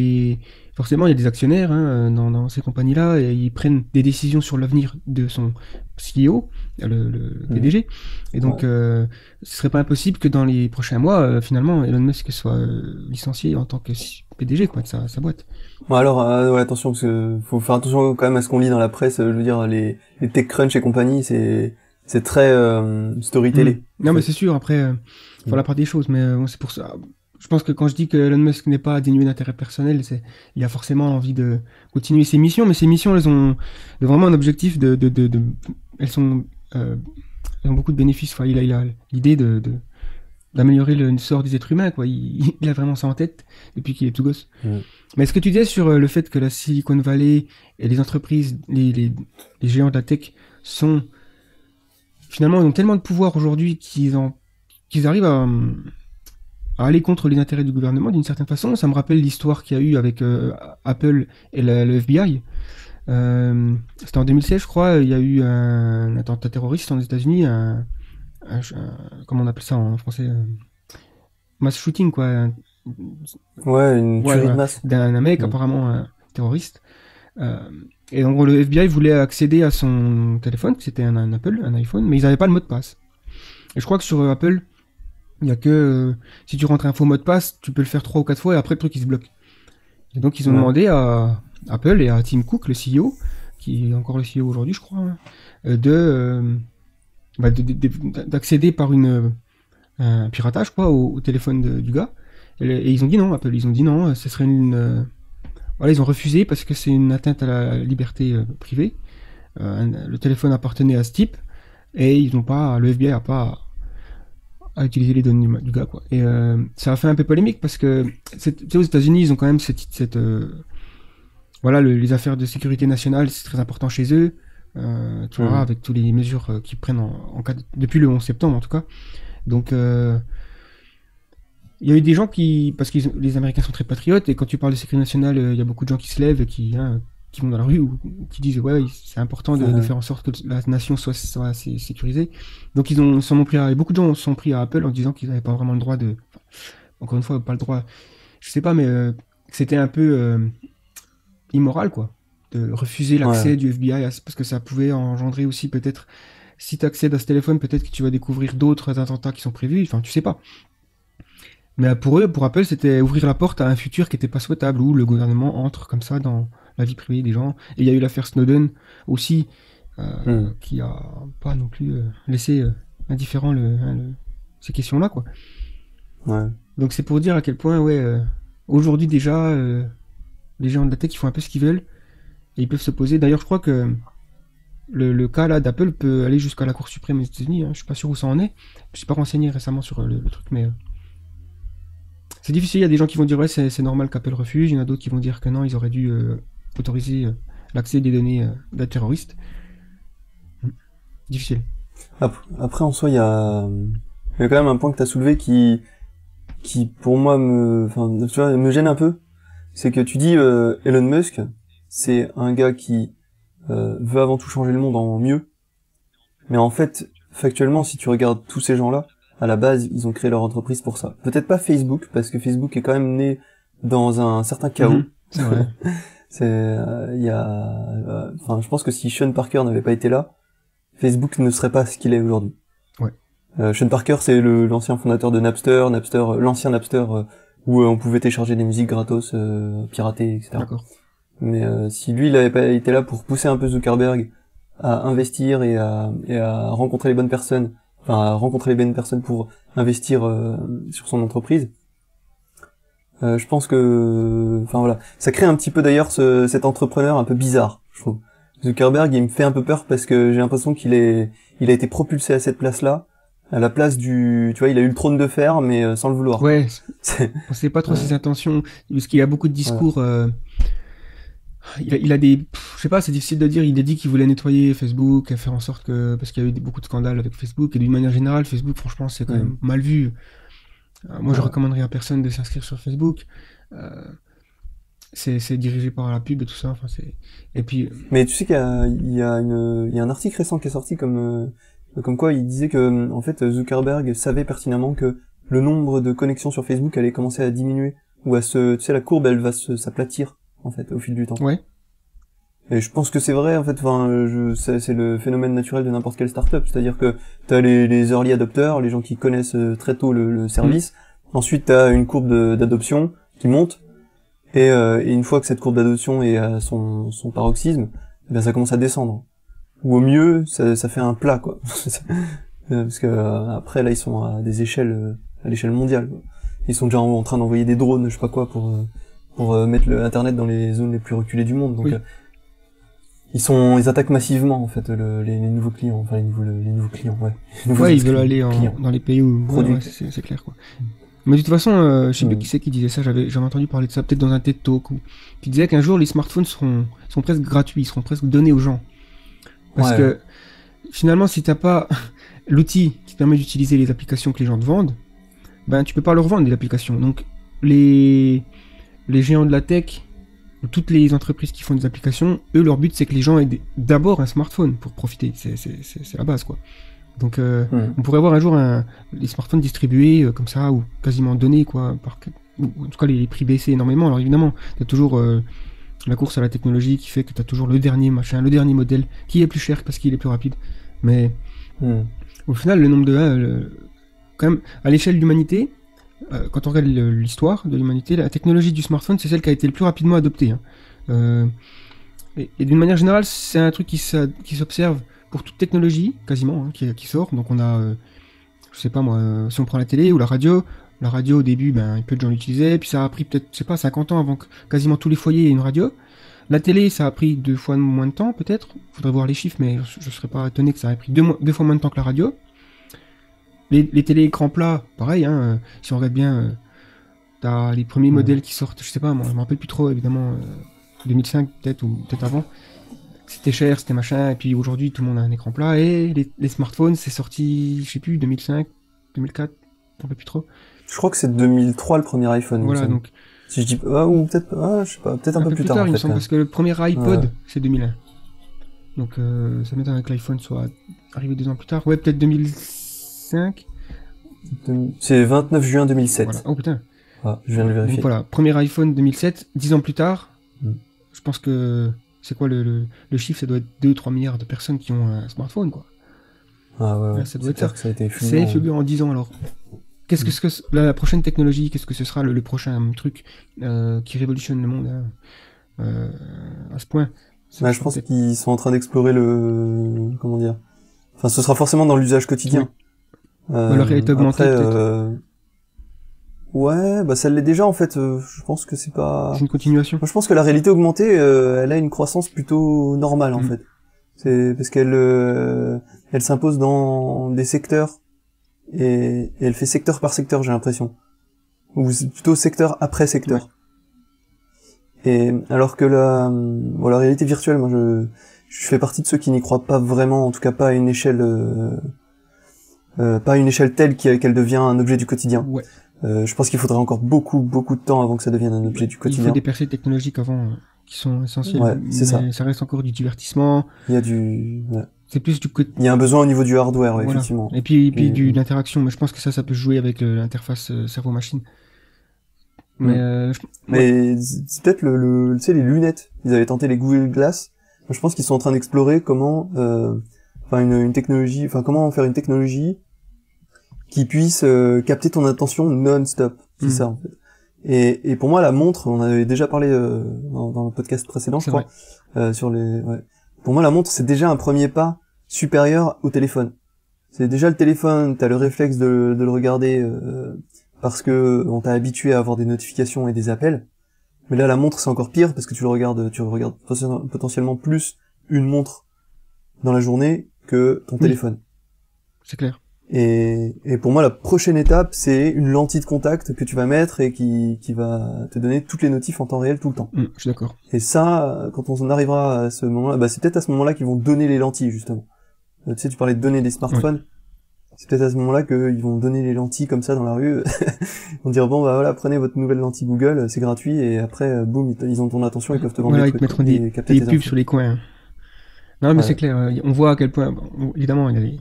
forcément, il y a des actionnaires dans ces compagnies-là et ils prennent des décisions sur l'avenir de son CEO, le PDG. Et donc, ce serait pas impossible que dans les prochains mois, finalement, Elon Musk soit licencié en tant que PDG quoi, de sa boîte. Bon, alors, ouais, attention, parce que faut faire attention quand même à ce qu'on lit dans la presse. Je veux dire, les TechCrunch et compagnie, c'est très storytelling. Non, mais c'est sûr. Après, faut la part des choses. Mais bon, c'est pour ça. Je pense que quand je dis que Elon Musk n'est pas dénué d'intérêt personnel, il a forcément envie de continuer ses missions. Mais ses missions, elles ont vraiment un objectif elles ont beaucoup de bénéfices. Enfin, il a l'idée d'améliorer le sort des êtres humains, quoi. Il a vraiment ça en tête depuis qu'il est tout gosse. Mais ce que tu disais sur le fait que la Silicon Valley et les entreprises, les géants de la tech finalement, ils ont tellement de pouvoir aujourd'hui qu'ils arrivent à aller contre les intérêts du gouvernement d'une certaine façon. Ça me rappelle l'histoire qu'il y a eu avec Apple et le FBI. C'était en 2016, je crois. Il y a eu un attentat terroriste aux États-Unis, comment on appelle ça en français, mass shooting, quoi. Ouais, une tuerie de masse. D'un mec apparemment terroriste. Et en gros, le FBI voulait accéder à son téléphone, c'était un Apple, un iPhone, mais ils n'avaient pas le mot de passe. Et je crois que sur Apple, il y a que si tu rentres un faux mot de passe, tu peux le faire 3 ou 4 fois et après le truc il se bloque. Et donc ils ont demandé à Apple et à Tim Cook, le CEO, qui est encore le CEO aujourd'hui, je crois, d'accéder par un piratage quoi au téléphone du gars. Et ils ont dit non, Apple, ils ont dit non, ce serait voilà, ils ont refusé parce que c'est une atteinte à la liberté privée. Le téléphone appartenait à ce type et le FBI a pas à utiliser les données du gars quoi. Et ça a fait un peu polémique parce que aux États-Unis ils ont quand même voilà les affaires de sécurité nationale, c'est très important chez eux. Tu vois, avec toutes les mesures qu'ils prennent depuis le 11 septembre en tout cas. Donc il y a eu des gens parce que les Américains sont très patriotes et quand tu parles de sécurité nationale, il y a beaucoup de gens qui se lèvent et qui vont dans la rue ou qui disent ouais c'est important de faire en sorte que la nation soit sécurisée. Donc beaucoup de gens sont pris à Apple en disant qu'ils n'avaient pas vraiment le droit encore une fois pas le droit, je sais pas mais c'était un peu immoral quoi de refuser l'accès du FBI parce que ça pouvait engendrer aussi peut-être si tu accèdes à ce téléphone peut-être que tu vas découvrir d'autres attentats qui sont prévus, enfin tu sais pas. Mais pour Apple, c'était ouvrir la porte à un futur qui n'était pas souhaitable, où le gouvernement entre comme ça dans la vie privée des gens. Et il y a eu l'affaire Snowden aussi, qui a pas non plus laissé indifférent ces questions-là, quoi. Ouais. Donc c'est pour dire à quel point, aujourd'hui déjà, les gens de la tech, ils font un peu ce qu'ils veulent, et ils peuvent se poser. D'ailleurs, je crois que le cas là d'Apple peut aller jusqu'à la Cour suprême des États-Unis. Je suis pas sûr où ça en est. Je suis pas renseigné récemment sur le truc, mais c'est difficile, il y a des gens qui vont dire ouais c'est normal qu'Apple refuse, il y en a d'autres qui vont dire que non, ils auraient dû autoriser l'accès des données d'un terroriste. Difficile. Après en soi il y a quand même un point que tu as soulevé qui pour moi me gêne un peu, c'est que tu dis Elon Musk, c'est un gars qui veut avant tout changer le monde en mieux. Mais en fait, factuellement, si tu regardes tous ces gens-là, à la base, ils ont créé leur entreprise pour ça. Peut-être pas Facebook, parce que Facebook est quand même né dans un certain chaos. C'est vrai. Je pense que si Sean Parker n'avait pas été là, Facebook ne serait pas ce qu'il est aujourd'hui. Ouais. Sean Parker, c'est l'ancien fondateur de Napster, l'ancien Napster, où on pouvait télécharger des musiques gratos, piratées, etc. D'accord. Mais si lui, il avait pas été là pour pousser un peu Zuckerberg à investir et à rencontrer les bonnes personnes, pour investir sur son entreprise, je pense que, ça crée un petit peu d'ailleurs cet entrepreneur un peu bizarre, je trouve. Zuckerberg, il me fait un peu peur parce que j'ai l'impression qu'il a été propulsé à cette place-là, à la place il a eu le trône de fer, mais sans le vouloir. Ouais. On sait pas trop ses intentions, parce qu'il y a beaucoup de discours. Il a je sais pas, c'est difficile de dire. Il a dit qu'il voulait nettoyer Facebook, faire en sorte parce qu'il y a eu beaucoup de scandales avec Facebook et d'une manière générale, Facebook, franchement, c'est quand même mal vu. Moi, je recommanderais à personne de s'inscrire sur Facebook. C'est dirigé par la pub et tout ça. Enfin, et puis. Mais tu sais qu'il y a un article récent qui est sorti comme quoi il disait que en fait Zuckerberg savait pertinemment que le nombre de connexions sur Facebook allait commencer à diminuer ou la courbe elle va s'aplatir en fait, au fil du temps. Ouais. Et je pense que c'est vrai, en fait, enfin, c'est le phénomène naturel de n'importe quelle startup. C'est-à-dire que t'as les early adopters, les gens qui connaissent très tôt le service. Ensuite, t'as une courbe d'adoption qui monte. Et une fois que cette courbe d'adoption est à son paroxysme, eh bien, ça commence à descendre. Ou au mieux, ça fait un plat, quoi. Parce que après, là, ils sont à des échelles, à l'échelle mondiale, quoi. Ils sont déjà en train d'envoyer des drones, je sais pas quoi, pour mettre le Internet dans les zones les plus reculées du monde. Donc, Oui. Ils attaquent massivement, en fait, les nouveaux clients. Enfin, les nouveaux clients, ouais. Ouais, ils veulent aller dans les pays où... Produits. Ouais, c'est clair, quoi. Mais de toute façon, je sais plus qui c'est qui disait ça, j'avais entendu parler de ça, peut-être dans un TED Talk, qui disait qu'un jour, les smartphones seront presque gratuits, ils seront presque donnés aux gens. Parce que, finalement, si t'as pas l'outil qui te permet d'utiliser les applications que les gens te vendent, ben, tu peux pas leur vendre des applications. Donc, les géants de la tech, ou toutes les entreprises qui font des applications, eux, leur but, c'est que les gens aient d'abord un smartphone pour profiter. C'est la base, quoi. Donc, on pourrait avoir un jour des smartphones distribués comme ça, ou quasiment donnés, quoi. Ou en tout cas, les prix baissés énormément. Alors, évidemment, t'as toujours la course à la technologie qui fait que t'as toujours le dernier machin, le dernier modèle, qui est plus cher parce qu'il est plus rapide. Mais, au final, le nombre de... quand même, à l'échelle de l'humanité, quand on regarde l'histoire de l'humanité, la technologie du smartphone, c'est celle qui a été le plus rapidement adoptée. Et d'une manière générale, c'est un truc qui s'observe pour toute technologie, quasiment, qui sort. Donc on a, je sais pas moi, si on prend la télé ou la radio au début, ben, peu de gens l'utilisaient, puis ça a pris peut-être, je sais pas, 50 ans avant que quasiment tous les foyers aient une radio. La télé, ça a pris 2 fois moins de temps, peut-être. Faudrait voir les chiffres, mais je serais pas étonné que ça ait pris 2 fois moins de temps que la radio. Les télé écrans plats, pareil, si on regarde bien, t'as les premiers modèles qui sortent, je sais pas, moi, je me rappelle plus trop, évidemment, 2005 peut-être, ou peut-être avant. C'était cher, c'était machin, et puis aujourd'hui, tout le monde a un écran plat, et les smartphones, c'est sorti, je sais plus, 2005, 2004, je me rappelle plus trop. Je crois que c'est 2003 le premier iPhone. Voilà, donc. Si je dis, ou peut-être, je sais pas, peut-être un peu plus tard, en il me fait, semble, parce que le premier iPod, c'est 2001. Donc, ça m'étonne que l'iPhone soit arrivé 2 ans plus tard. Ouais, peut-être 2005. C'est 29 juin 2007. Voilà. Oh putain. Ah, je viens de le vérifier. Donc voilà, premier iPhone 2007, 10 ans plus tard. Je pense que c'est quoi le chiffre, ça doit être 2-3 milliards de personnes qui ont un smartphone, quoi. Ah ouais, ça doit être ça. Que ça a été c'est fulgurant en 10 ans alors. Qu'est-ce que la prochaine technologie, qu'est-ce que ce sera le prochain truc qui révolutionne le monde à ce point? Ouais, je pense qu'ils sont en train d'explorer comment dire. Enfin, ce sera forcément dans l'usage quotidien. Oui. La réalité augmentée, peut-être. Ouais, bah ça l'est déjà en fait. Je pense que c'est pas. C'est une continuation. Moi, je pense que la réalité augmentée, elle a une croissance plutôt normale en fait. C'est parce qu'elle s'impose dans des secteurs et elle fait secteur par secteur, j'ai l'impression. Ou c'est plutôt secteur après secteur. Ouais. Et alors que la réalité virtuelle, moi je fais partie de ceux qui n'y croient pas vraiment, en tout cas pas à une échelle telle qu'elle devient un objet du quotidien. Ouais. Je pense qu'il faudrait encore beaucoup de temps avant que ça devienne un objet du quotidien. Il faut des percées technologiques avant qui sont essentielles. Ouais, c'est ça. Ça reste encore du divertissement. Il y a ouais. C'est plus du côté. Il y a un besoin au niveau du hardware, ouais, voilà. Effectivement. Et puis d'interaction, mais je pense que ça peut jouer avec l'interface cerveau-machine. Mais c'est peut-être tu sais, les lunettes. Ils avaient tenté les Google Glass. Moi, je pense qu'ils sont en train d'explorer comment, une technologie, comment faire une technologie qui puisse capter ton attention non-stop. C'est ça, en fait. Et pour moi, la montre, on avait déjà parlé dans le podcast précédent, je crois, Pour moi, la montre, c'est déjà un premier pas supérieur au téléphone. C'est déjà le téléphone, t'as le réflexe de le regarder parce que on t'a habitué à avoir des notifications et des appels. Mais là, la montre, c'est encore pire parce que tu regardes potentiellement plus une montre dans la journée que ton téléphone. C'est clair. Et pour moi, la prochaine étape, c'est une lentille de contact que tu vas mettre et qui va te donner toutes les notifs en temps réel tout le temps. Je suis d'accord. Et ça, quand on en arrivera à ce moment-là, c'est peut-être à ce moment-là qu'ils vont donner les lentilles, justement. Tu sais, tu parlais de donner des smartphones. Ouais. C'est peut-être à ce moment-là qu'ils vont donner les lentilles comme ça dans la rue. Ils vont dire, bon, bah voilà, prenez votre nouvelle lentille Google, c'est gratuit, et après, boum, ils ont ton attention, ils peuvent te vendre des trucs. Ils te mettront des pubs sur les coins. Non, mais c'est clair, on voit à quel point, évidemment, je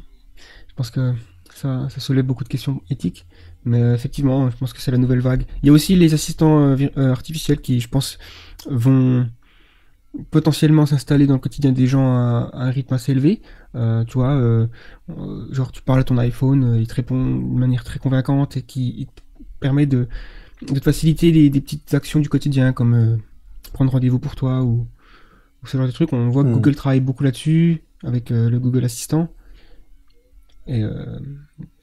pense que ça soulève beaucoup de questions éthiques. Mais effectivement, je pense que c'est la nouvelle vague. Il y a aussi les assistants artificiels qui, je pense, vont potentiellement s'installer dans le quotidien des gens à un rythme assez élevé. Tu vois, genre tu parles à ton iPhone, il te répond de manière très convaincante et qui il te permet de te faciliter des petites actions du quotidien comme prendre rendez-vous pour toi ou ce genre de trucs. On voit que Google travaille beaucoup là-dessus avec le Google Assistant et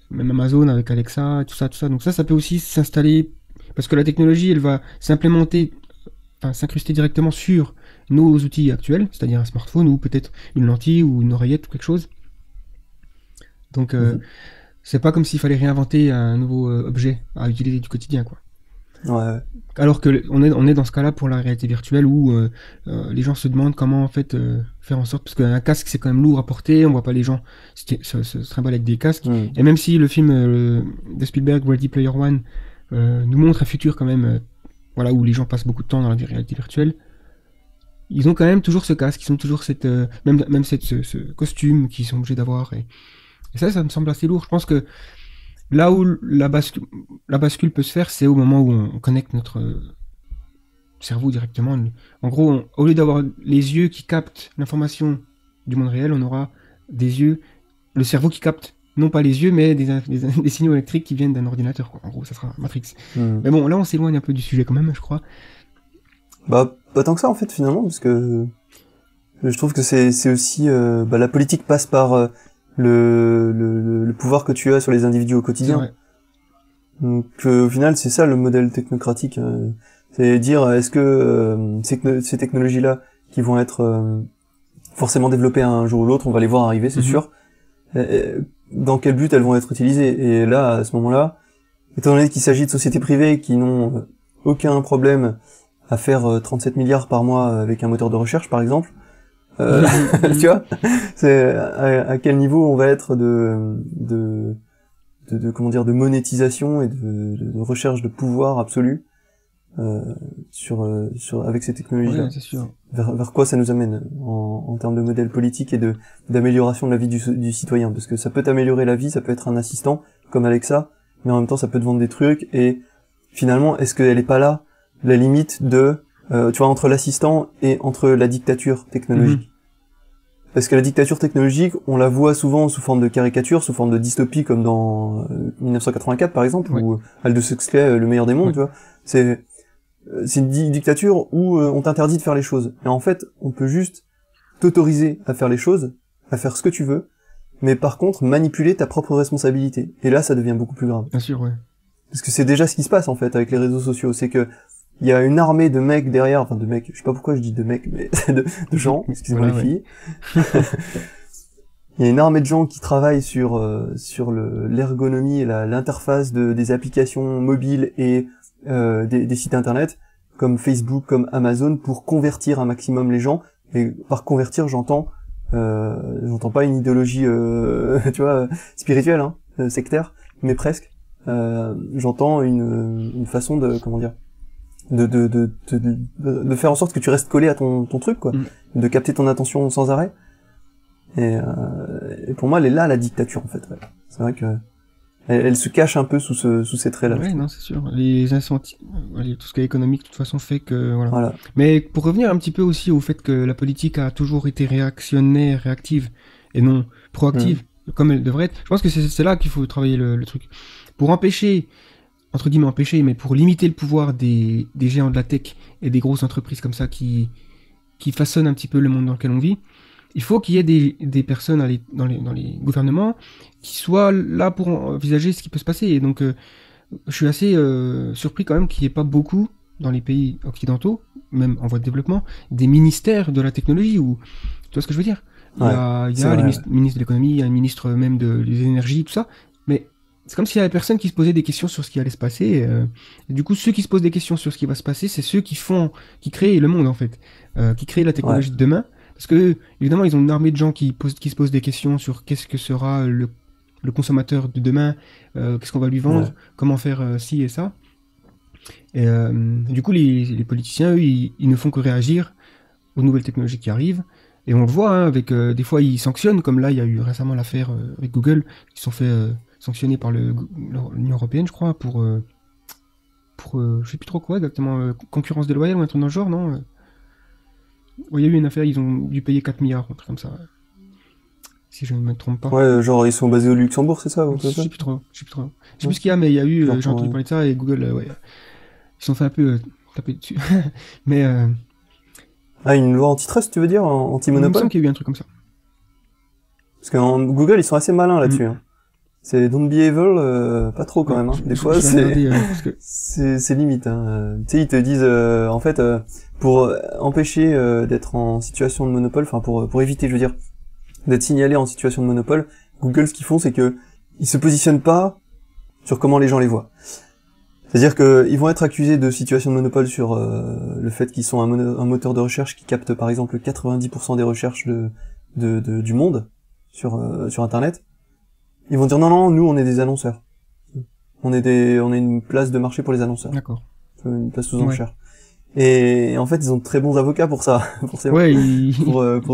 même Amazon avec Alexa et tout ça, tout ça. Donc ça peut aussi s'installer parce que la technologie, elle va s'implémenter, enfin s'incruster directement sur nos outils actuels, c'est-à-dire un smartphone ou peut-être une lentille ou une oreillette ou quelque chose. Donc c'est pas comme s'il fallait réinventer un nouveau objet à utiliser du quotidien, quoi. Ouais. Alors que on est dans ce cas-là pour la réalité virtuelle où les gens se demandent comment en fait faire en sorte, parce qu'un casque c'est quand même lourd à porter, on voit pas les gens se trimballer avec des casques. Et même si le film de Spielberg, Ready Player One, nous montre un futur quand même, voilà, où les gens passent beaucoup de temps dans la réalité virtuelle, ils ont quand même toujours ce casque, ils ont toujours cette même ce costume qu'ils sont obligés d'avoir et ça me semble assez lourd. Je pense que là où la bascule peut se faire, c'est au moment où on connecte notre cerveau directement. En gros, au lieu d'avoir les yeux qui captent l'information du monde réel, on aura des yeux, le cerveau qui capte non pas les yeux, mais des signaux électriques qui viennent d'un ordinateur, quoi. En gros, ça sera Matrix. Mais bon, là, on s'éloigne un peu du sujet quand même, je crois. Bah, pas tant que ça, en fait, finalement, parce que je trouve que c'est aussi... la politique passe par le pouvoir que tu as sur les individus au quotidien. Donc, au final, c'est ça le modèle technocratique. C'est dire, est-ce que ces technologies-là, qui vont être forcément développées un jour ou l'autre, on va les voir arriver, c'est sûr. Dans quel but elles vont être utilisées? Et là, à ce moment-là, étant donné qu'il s'agit de sociétés privées qui n'ont aucun problème à faire 37 milliards par mois avec un moteur de recherche, par exemple, tu vois, c'est à quel niveau on va être de comment dire, de monétisation et de recherche de pouvoir absolu avec ces technologies-là. Ouais, c'est sûr. Vers quoi ça nous amène en termes de modèle politique et d'amélioration de la vie du citoyen, parce que ça peut améliorer la vie, ça peut être un assistant comme Alexa, mais en même temps ça peut te vendre des trucs, et finalement est-ce qu'elle est pas là la limite tu vois, entre l'assistant et entre la dictature technologique? Parce que la dictature technologique, on la voit souvent sous forme de caricature, sous forme de dystopie, comme dans 1984 par exemple, où Aldous Huxley, Le meilleur des mondes, tu vois. C'est une dictature où on t'interdit de faire les choses. Et en fait, on peut juste t'autoriser à faire les choses, à faire ce que tu veux, mais par contre manipuler ta propre responsabilité. Et là, ça devient beaucoup plus grave. Bien sûr, ouais. Parce que c'est déjà ce qui se passe en fait avec les réseaux sociaux, c'est que il y a une armée de mecs derrière, enfin de mecs, je sais pas pourquoi je dis de mecs, mais de gens, excusez-moi les filles. Il y a une armée de gens qui travaillent sur l'ergonomie et l'interface des applications mobiles et des sites internet comme Facebook, comme Amazon, pour convertir un maximum les gens. Et par convertir, j'entends pas une idéologie tu vois, spirituelle, hein, sectaire, mais presque. J'entends une façon de, comment dire, de faire en sorte que tu restes collé à ton truc, quoi, de capter ton attention sans arrêt. Et pour moi, elle est là, la dictature, en fait. Ouais. C'est vrai que elle se cache un peu sous ces traits-là. Ouais, non, c'est sûr. Les incentives, tout ce qui est économique, de toute façon, fait que voilà. Mais pour revenir un petit peu aussi au fait que la politique a toujours été réactionnaire, réactive, et non proactive, comme elle devrait être. Je pense que c'est là qu'il faut travailler le truc. Pour empêcher, entre guillemets empêcher, mais pour limiter le pouvoir des géants de la tech et des grosses entreprises comme ça qui façonnent un petit peu le monde dans lequel on vit, il faut qu'il y ait des personnes dans les gouvernements qui soient là pour envisager ce qui peut se passer. Et donc, je suis assez surpris quand même qu'il n'y ait pas beaucoup, dans les pays occidentaux, même en voie de développement, des ministères de la technologie. Tu vois ce que je veux dire? Il y a les ministres de l'économie, il y a un ministre même des énergies, tout ça. Mais c'est comme s'il y avait personne qui se posait des questions sur ce qui allait se passer. Et du coup, ceux qui se posent des questions sur ce qui va se passer, c'est ceux qui créent le monde, en fait. Qui créent la technologie de demain. Parce que, évidemment, ils ont une armée de gens qui se posent des questions sur qu'est-ce que sera le consommateur de demain, qu'est-ce qu'on va lui vendre, comment faire ci et ça. Et du coup, les politiciens, eux, ils ne font que réagir aux nouvelles technologies qui arrivent. Et on le voit, hein, avec des fois, ils sanctionnent, comme là, il y a eu récemment l'affaire avec Google, qui se sont fait sanctionné par l'Union européenne, je crois, pour je sais plus trop quoi exactement, concurrence déloyale ou un truc dans le genre, non? Il y a eu une affaire, ils ont dû payer 4 milliards, un truc comme ça. Si je ne me trompe pas. Ouais, genre ils sont basés au Luxembourg, c'est ça? Je sais plus trop. Je sais plus ce qu'il y a, mais il y a eu, j'ai entendu parler de ça, et Google, ouais, ils se sont fait un peu taper dessus. Mais ah, une loi antitrust, tu veux dire, il me anti-monopole? semble qu'il y a eu un truc comme ça. Parce que Google, ils sont assez malins là-dessus. Hein. C'est don't be evil, pas trop quand même. Hein. Des fois, c'est limite. Hein. Tu sais, ils te disent, en fait, pour empêcher d'être en situation de monopole, enfin pour éviter, je veux dire, d'être signalé en situation de monopole, Google, ce qu'ils font, c'est que ils se positionnent pas sur comment les gens les voient. C'est-à-dire que ils vont être accusés de situation de monopole sur le fait qu'ils sont un moteur de recherche qui capte par exemple 90% des recherches du monde sur Internet. Ils vont dire non, nous on est des annonceurs. On est une place de marché pour les annonceurs. D'accord. Une place sous enchère. Et en fait, ils ont de très bons avocats pour ça, pour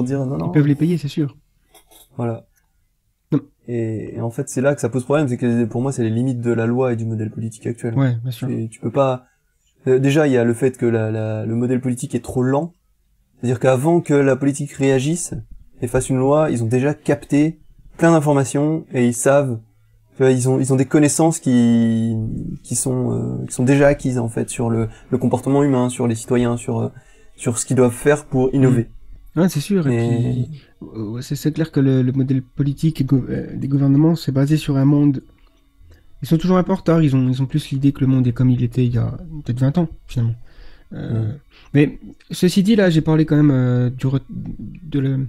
dire non. Ils peuvent les payer, c'est sûr. Voilà. Et en fait, c'est là que ça pose problème, c'est que pour moi, c'est les limites de la loi et du modèle politique actuel. Ouais, bien sûr. Tu peux pas. Déjà, il y a le fait que le modèle politique est trop lent. C'est-à-dire qu'avant que la politique réagisse et fasse une loi, ils ont déjà capté plein d'informations et ils savent. Ils ont des connaissances qui sont déjà acquises en fait sur le comportement humain, sur les citoyens, sur ce qu'ils doivent faire pour innover. Ouais, c'est sûr. Et puis, c'est clair que le modèle politique des gouvernements, c'est basé sur un monde. Ils sont toujours un peu en retard. Ils ont plus l'idée que le monde est comme il était il y a peut-être 20 ans, finalement. Mais ceci dit, là, j'ai parlé quand même de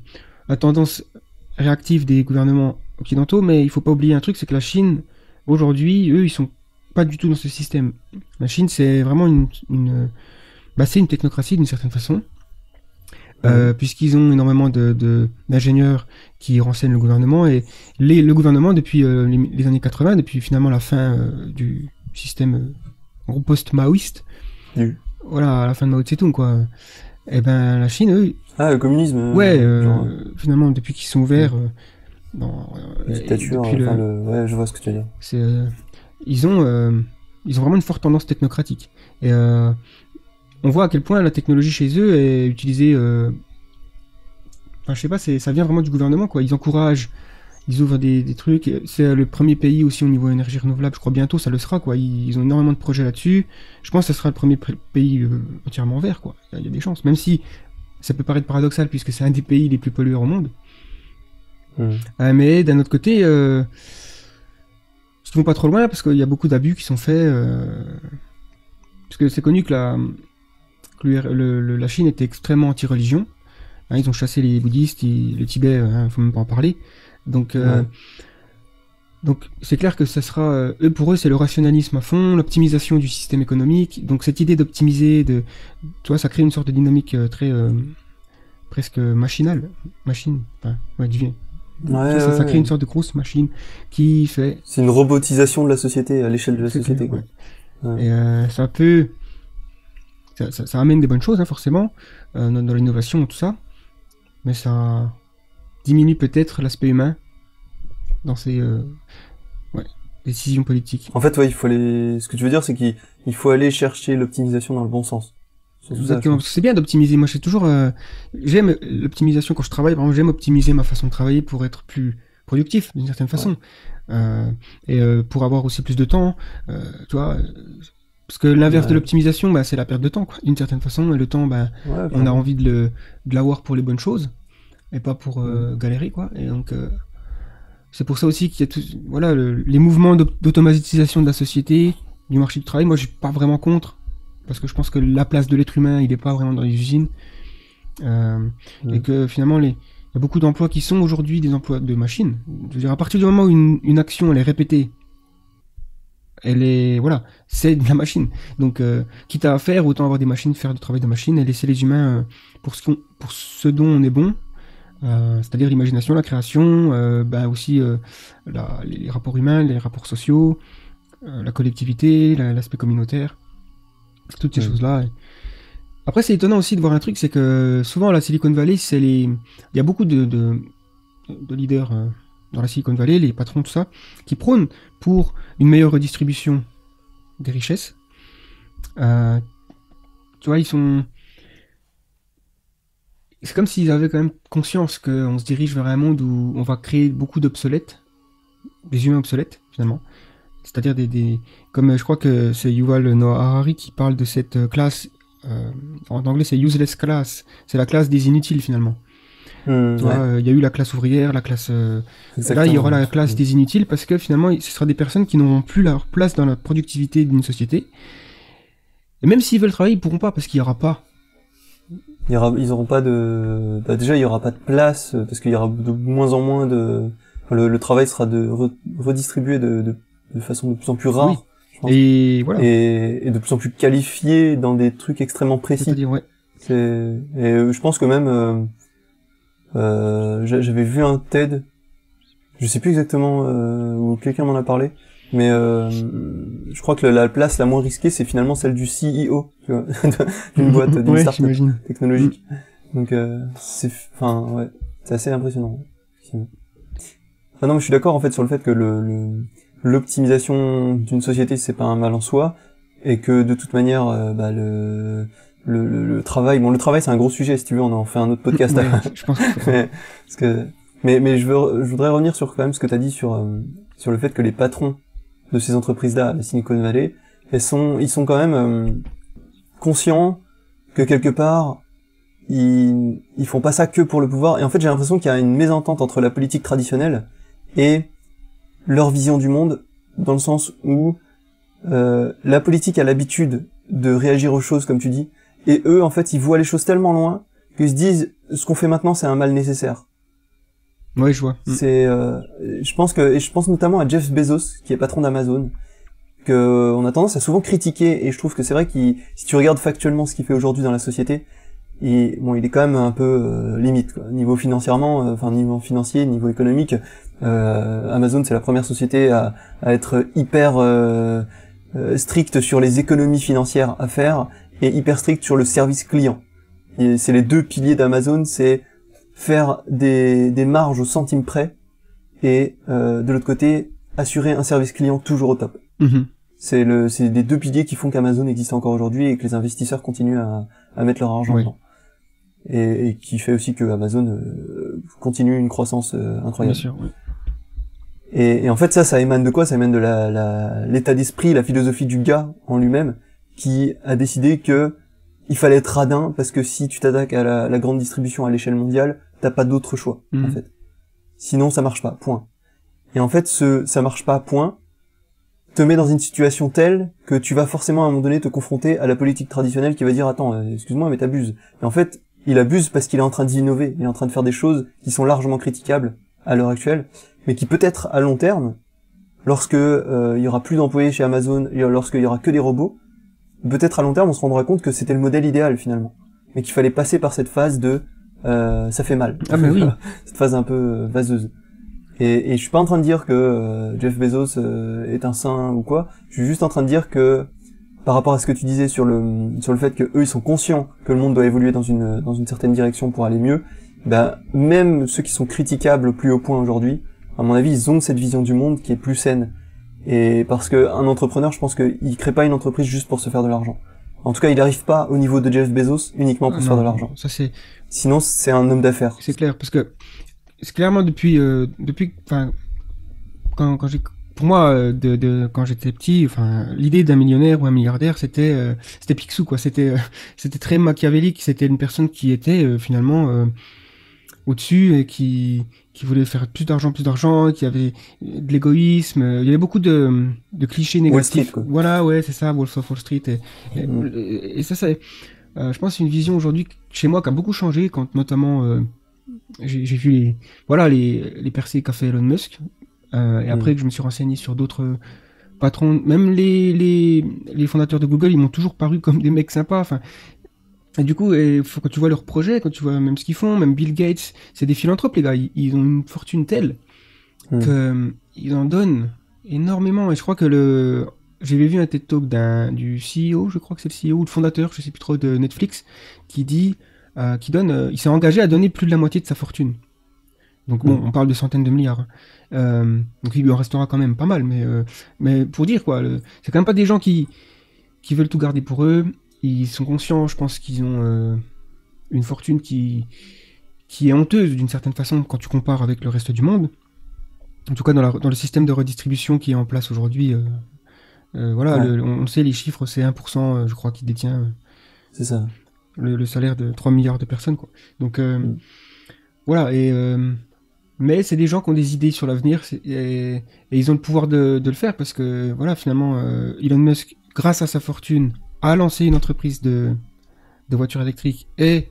la tendance réactive des gouvernements occidentaux, mais il faut pas oublier un truc, c'est que la Chine, aujourd'hui, eux, ils sont pas du tout dans ce système. La Chine, c'est vraiment c'est une technocratie d'une certaine façon. Puisqu'ils ont énormément d'ingénieurs qui renseignent le gouvernement, et le gouvernement depuis les années 80, depuis finalement la fin du système post-maoïste, voilà, à la fin de Mao Tse-tung, quoi. Et ben la Chine, eux, le communisme. Finalement depuis qu'ils sont ouverts dictature. Ouais, je vois ce que tu veux dire. Ils ont vraiment une forte tendance technocratique. Et on voit à quel point la technologie chez eux est utilisée. Enfin, je sais pas, ça vient vraiment du gouvernement, quoi. Ils encouragent, ils ouvrent des trucs. C'est le premier pays aussi au niveau énergie renouvelable. Je crois bientôt ça le sera, quoi. Ils ont énormément de projets là-dessus. Je pense que ça sera le premier pays entièrement vert, quoi. Il y a des chances, même si ça peut paraître paradoxal puisque c'est un des pays les plus pollueurs au monde. Mais d'un autre côté, ils vont pas trop loin parce qu'il y a beaucoup d'abus qui sont faits. Parce que c'est connu que la Chine était extrêmement anti-religion. Ils ont chassé les bouddhistes, le Tibet, faut même pas en parler. Donc c'est clair que ça sera, pour eux, c'est le rationalisme à fond, l'optimisation du système économique. Donc cette idée d'optimiser, tu vois, ça crée une sorte de dynamique très presque machinale, ça crée une sorte de grosse machine qui fait. C'est une robotisation de la société à l'échelle de la société, quoi. Ouais. Et ça amène des bonnes choses, hein, forcément, dans l'innovation et tout ça, mais ça diminue peut-être l'aspect humain dans ces décisions politiques. En fait, ce que tu veux dire, c'est qu'il faut aller chercher l'optimisation dans le bon sens. Exactement, parce que c'est bien d'optimiser. Moi, j'aime l'optimisation quand je travaille. Par exemple, j'aime optimiser ma façon de travailler pour être plus productif d'une certaine façon, et pour avoir aussi plus de temps, tu vois. Parce que l'inverse de l'optimisation, c'est la perte de temps, quoi, d'une certaine façon. Et le temps, on a envie de l'avoir pour les bonnes choses, et pas pour galérer, quoi. Et donc, c'est pour ça aussi qu'il y a les mouvements d'automatisation de la société, du marché du travail. Moi, je suis pas vraiment contre, parce que je pense que la place de l'être humain, il est pas vraiment dans les usines, et que finalement, il y a beaucoup d'emplois qui sont aujourd'hui des emplois de machines. Je veux dire, à partir du moment où une action, elle est répétée, c'est de la machine. Donc, quitte à faire, autant avoir des machines, faire du travail de machine, et laisser les humains pour ce dont on est bon, c'est-à-dire l'imagination, la création, aussi les rapports humains, les rapports sociaux, la collectivité, l'aspect communautaire, toutes ces choses-là. Après, c'est étonnant aussi de voir un truc, c'est que souvent, la Silicon Valley, il y a beaucoup de leaders dans la Silicon Valley, les patrons, tout ça, qui prônent pour une meilleure redistribution des richesses. Tu vois, c'est comme s'ils avaient quand même conscience qu'on se dirige vers un monde où on va créer beaucoup d'obsolètes, des humains obsolètes, finalement. C'est-à-dire comme je crois que c'est Yuval Noah Harari qui parle de cette classe, en anglais c'est useless class, c'est la classe des inutiles finalement. Tu vois, il y a eu la classe ouvrière, la classe... là, il y aura la classe des inutiles parce que finalement, ce sera des personnes qui n'auront plus leur place dans la productivité d'une société. Et même s'ils veulent travailler, ils pourront pas parce qu'il y aura pas. Ils auront pas de... déjà, il y aura pas de place parce qu'il y aura de moins en moins de... Le travail sera redistribué de façon de plus en plus rare. Oui. Je pense. Et voilà. Et de plus en plus qualifié dans des trucs extrêmement précis. C'est-à-dire, ouais. Je pense que même... j'avais vu un TED, je sais plus exactement où quelqu'un m'en a parlé, mais je crois que la place la moins risquée c'est finalement celle du CEO, tu vois, d'une boîte, d'une startup technologique. Donc c'est assez impressionnant. Ah non, mais je suis d'accord en fait sur le fait que l'optimisation d'une société c'est pas un mal en soi et que de toute manière le travail, le travail c'est un gros sujet, si tu veux, on en fait un autre podcast. Ouais, je pense que mais je voudrais revenir sur quand même ce que tu as dit sur le fait que les patrons de ces entreprises-là, la Silicon Valley, ils sont quand même conscients que quelque part ils font pas ça que pour le pouvoir. Et en fait, j'ai l'impression qu'il y a une mésentente entre la politique traditionnelle et leur vision du monde, dans le sens où la politique a l'habitude de réagir aux choses, comme tu dis, et eux, en fait, ils voient les choses tellement loin qu'ils se disent ce qu'on fait maintenant, c'est un mal nécessaire. Ouais, je vois. Je pense notamment à Jeff Bezos, qui est patron d'Amazon, que on a tendance à souvent critiquer, et je trouve que c'est vrai si tu regardes factuellement ce qu'il fait aujourd'hui dans la société, il est quand même un peu limite, quoi. Niveau niveau financier, niveau économique, Amazon c'est la première société à être hyper stricte sur les économies financières à faire et hyper stricte sur le service client. Et c'est les deux piliers d'Amazon, c'est faire des marges au centime près et de l'autre côté assurer un service client toujours au top. Mm-hmm. C'est les deux piliers qui font qu'Amazon existe encore aujourd'hui et que les investisseurs continuent à mettre leur argent dedans. Et qui fait aussi que Amazon continue une croissance incroyable. Bien sûr, oui. Et en fait ça émane de quoi? Ça émane de l'état d'esprit, la philosophie du gars en lui-même qui a décidé que il fallait être radin parce que si tu t'attaques à la grande distribution à l'échelle mondiale, t'as pas d'autre choix en fait. Sinon ça marche pas, point. Et en fait ça marche pas, point, te met dans une situation telle que tu vas forcément à un moment donné te confronter à la politique traditionnelle qui va dire attends, excuse-moi mais t'abuses. Et en fait, il abuse parce qu'il est en train d'innover, il est en train de faire des choses qui sont largement critiquables à l'heure actuelle, mais qui peut-être à long terme, lorsque il y aura plus d'employés chez Amazon, lorsqu'il y aura que des robots, peut-être à long terme on se rendra compte que c'était le modèle idéal finalement, mais qu'il fallait passer par cette phase de ça fait mal. Ah mais oui. Cette phase un peu vaseuse. Et je suis pas en train de dire que Jeff Bezos est un saint ou quoi, je suis juste en train de dire que par rapport à ce que tu disais sur le fait que eux ils sont conscients que le monde doit évoluer dans une certaine direction pour aller mieux, même ceux qui sont critiquables au plus haut point aujourd'hui, à mon avis, ils ont cette vision du monde qui est plus saine. Et parce que un entrepreneur, je pense qu'il crée pas une entreprise juste pour se faire de l'argent. En tout cas, il n'arrive pas au niveau de Jeff Bezos uniquement pour se faire de l'argent. Sinon, c'est un homme d'affaires. C'est clair, parce que c'est clairement pour moi, quand j'étais petit, l'idée d'un millionnaire ou un milliardaire, c'était Picsou, quoi. C'était très machiavélique. C'était une personne qui était finalement au-dessus et qui voulait faire plus d'argent, qui avait de l'égoïsme. Il y avait beaucoup de clichés négatifs. Wall Street, quoi. Voilà, ouais, c'est ça, Wolf of Wall Street. Et ça, c'est, je pense, c'est une vision aujourd'hui chez moi qui a beaucoup changé quand notamment j'ai vu les percées qu'a fait Elon Musk. Et après que je me suis renseigné sur d'autres patrons, même les fondateurs de Google, ils m'ont toujours paru comme des mecs sympas. Et du coup, quand tu vois leurs projets, quand tu vois même ce qu'ils font, même Bill Gates, c'est des philanthropes, les gars. Ils ont une fortune telle qu'ils en donnent énormément. Et je crois que j'avais vu un TED Talk du CEO, je crois que c'est le CEO ou le fondateur, je sais plus trop, de Netflix, qui dit, il s'est engagé à donner plus de la moitié de sa fortune. Donc bon, on parle de centaines de milliards. Donc il lui en restera quand même pas mal, mais pour dire quoi, c'est quand même pas des gens qui veulent tout garder pour eux. Ils sont conscients, je pense qu'ils ont une fortune qui est honteuse d'une certaine façon quand tu compares avec le reste du monde. En tout cas dans le système de redistribution qui est en place aujourd'hui, voilà, Ouais. on sait les chiffres, c'est 1%, je crois, qui détient C'est ça. le salaire de 3 milliards de personnes, quoi. Donc Mm. voilà, mais c'est des gens qui ont des idées sur l'avenir et ils ont le pouvoir de le faire parce que voilà, finalement, Elon Musk, grâce à sa fortune, a lancé une entreprise de voitures électriques et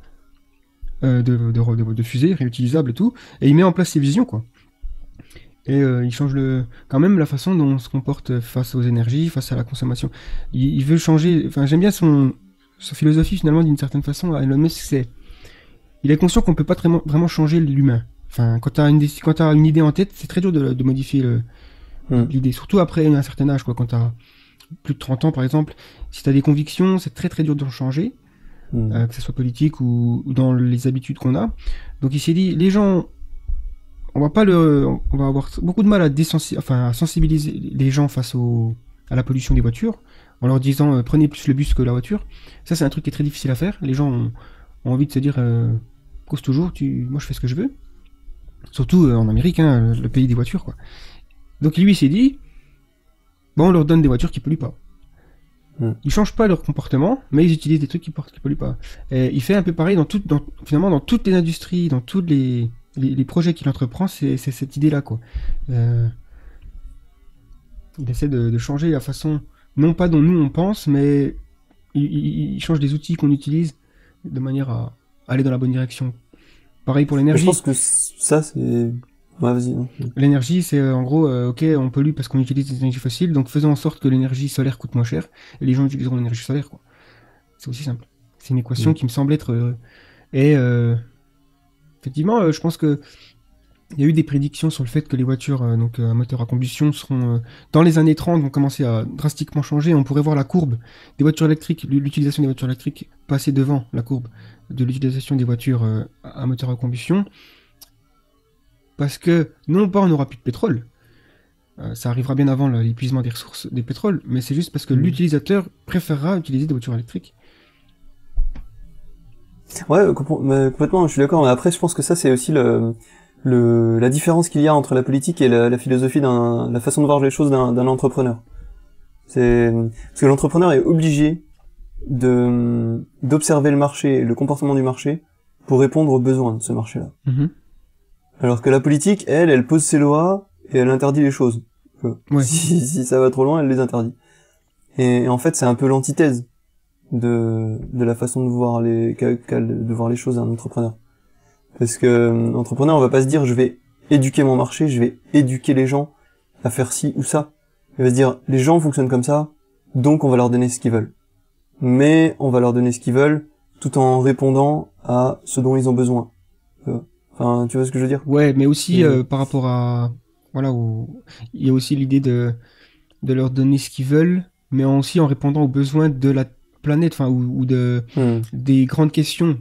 de fusées réutilisables et tout, et il met en place ses visions, quoi. Et il change quand même la façon dont on se comporte face aux énergies, face à la consommation. Il veut changer, enfin j'aime bien sa philosophie finalement d'une certaine façon. Elon Musk, il est conscient qu'on peut pas vraiment changer l'humain. Enfin, quand t'as une idée en tête, c'est très dur de modifier Mm. l'idée. Surtout après un certain âge, quoi. Quand t'as plus de 30 ans, par exemple, si t'as des convictions, c'est très très dur d'en changer, Mm. que ce soit politique ou dans les habitudes qu'on a. Donc il s'est dit, les gens, on va avoir beaucoup de mal à sensibiliser les gens à la pollution des voitures, en leur disant, prenez plus le bus que la voiture. Ça, c'est un truc qui est très difficile à faire. Les gens ont envie de se dire, cause toujours, moi je fais ce que je veux. Surtout en Amérique, hein, le pays des voitures, quoi. Donc lui, il s'est dit, bon, on leur donne des voitures qui polluent pas. Mm. Ils changent pas leur comportement, mais ils utilisent des trucs qui polluent pas. Et il fait un peu pareil finalement dans toutes les industries, dans tous les projets qu'il entreprend, c'est cette idée-là, quoi. Il essaie de changer la façon, non pas dont nous on pense, mais il change les outils qu'on utilise de manière à aller dans la bonne direction. Pareil pour Mais je l'énergie. pense que ça, c'est... Ouais, vas-y. Non. L'énergie, c'est en gros, ok, on pollue parce qu'on utilise des énergies fossiles, donc faisons en sorte que l'énergie solaire coûte moins cher, et les gens utiliseront l'énergie solaire, quoi. C'est aussi simple. C'est une équation Mm. qui me semble être... et effectivement, je pense que il y a eu des prédictions sur le fait que les voitures à moteur à combustion seront, dans les années 30, vont commencer à drastiquement changer. On pourrait voir la courbe des voitures électriques, l'utilisation des voitures électriques passer devant la courbe de l'utilisation des voitures à moteur à combustion. Parce que, non pas on n'aura plus de pétrole, ça arrivera bien avant l'épuisement des ressources des pétroles, mais c'est juste parce que Mm. l'utilisateur préférera utiliser des voitures électriques. Ouais, mais complètement, je suis d'accord. Mais après, je pense que ça, c'est aussi la différence qu'il y a entre la politique et la philosophie la façon de voir les choses d'un entrepreneur. Parce que l'entrepreneur est obligé d'observer le marché, le comportement du marché, pour répondre aux besoins de ce marché-là. Mhm. Alors que la politique, elle pose ses lois et elle interdit les choses. Ouais. Si ça va trop loin, elle les interdit. Et en fait, c'est un peu l'antithèse de la façon de voir de voir les choses d'un entrepreneur. Parce que entrepreneur, on va pas se dire je vais éduquer mon marché, je vais éduquer les gens à faire ci ou ça. Il va se dire les gens fonctionnent comme ça, donc on va leur donner ce qu'ils veulent. Mais on va leur donner ce qu'ils veulent tout en répondant à ce dont ils ont besoin. Enfin, tu vois ce que je veux dire? Ouais, mais aussi Et- par rapport à... Voilà, il y a aussi l'idée de leur donner ce qu'ils veulent, mais aussi en répondant aux besoins de la planète, enfin, ou Hmm. des grandes questions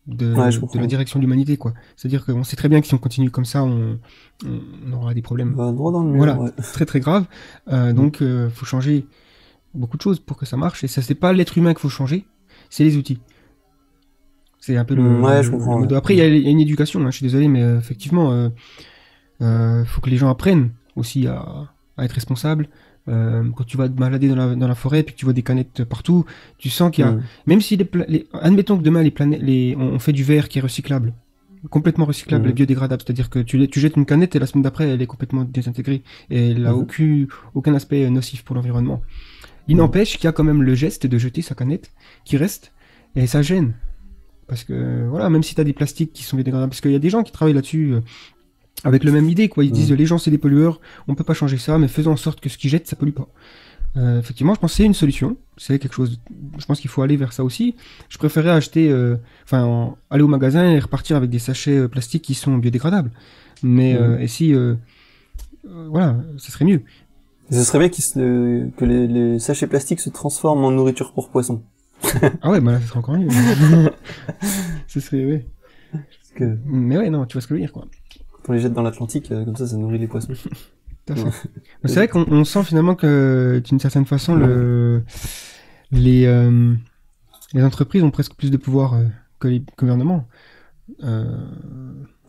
Ouais, je de la comprends. direction de l'humanité, quoi. C'est-à-dire qu'on sait très bien que si on continue comme ça, on aura des problèmes, Va droit dans le mur, voilà, ouais. très très graves. Hmm. Donc, faut changer beaucoup de choses pour que ça marche. Et ça, c'est pas l'être humain qu'il faut changer, c'est les outils. C'est un peu Ouais, je le comprends, ouais. mode. Après, il y a une éducation, hein, je suis désolé, mais effectivement, faut que les gens apprennent aussi à être responsables. Quand tu vas te balader dans la forêt et puis que tu vois des canettes partout, tu sens qu'il y a... Hmm. Même si admettons que demain on fait du verre qui est recyclable, complètement recyclable et Mhm. biodégradable, c'est-à-dire que tu jettes une canette et la semaine d'après elle est complètement désintégrée et elle n'a Mhm. aucun aspect nocif pour l'environnement. Il Mhm. n'empêche qu'il y a quand même le geste de jeter sa canette qui reste et ça gêne. Parce que voilà, même si tu as des plastiques qui sont biodégradables, parce qu'il y a des gens qui travaillent là-dessus avec la même idée, quoi. Ils disent Mhm. les gens c'est des pollueurs, on peut pas changer ça, mais faisons en sorte que ce qu'ils jettent ça pollue pas. Effectivement, je pense que c'est une solution, c'est quelque chose. Je pense qu'il faut aller vers ça aussi. Je préférais acheter, aller au magasin et repartir avec des sachets plastiques qui sont biodégradables. Mais Mhm. et si, voilà, ça serait mieux. Et ce serait bien que les sachets plastiques se transforment en nourriture pour poissons. Ah ouais, bah là, ça serait encore mieux. Ce serait, ouais. Parce que, Mais ouais, non, tu vois ce que je veux dire, quoi. on les jette dans l'Atlantique, comme ça nourrit les poissons. Tout à fait. C'est vrai qu'on sent finalement que, d'une certaine façon, les entreprises ont presque plus de pouvoir que les gouvernements.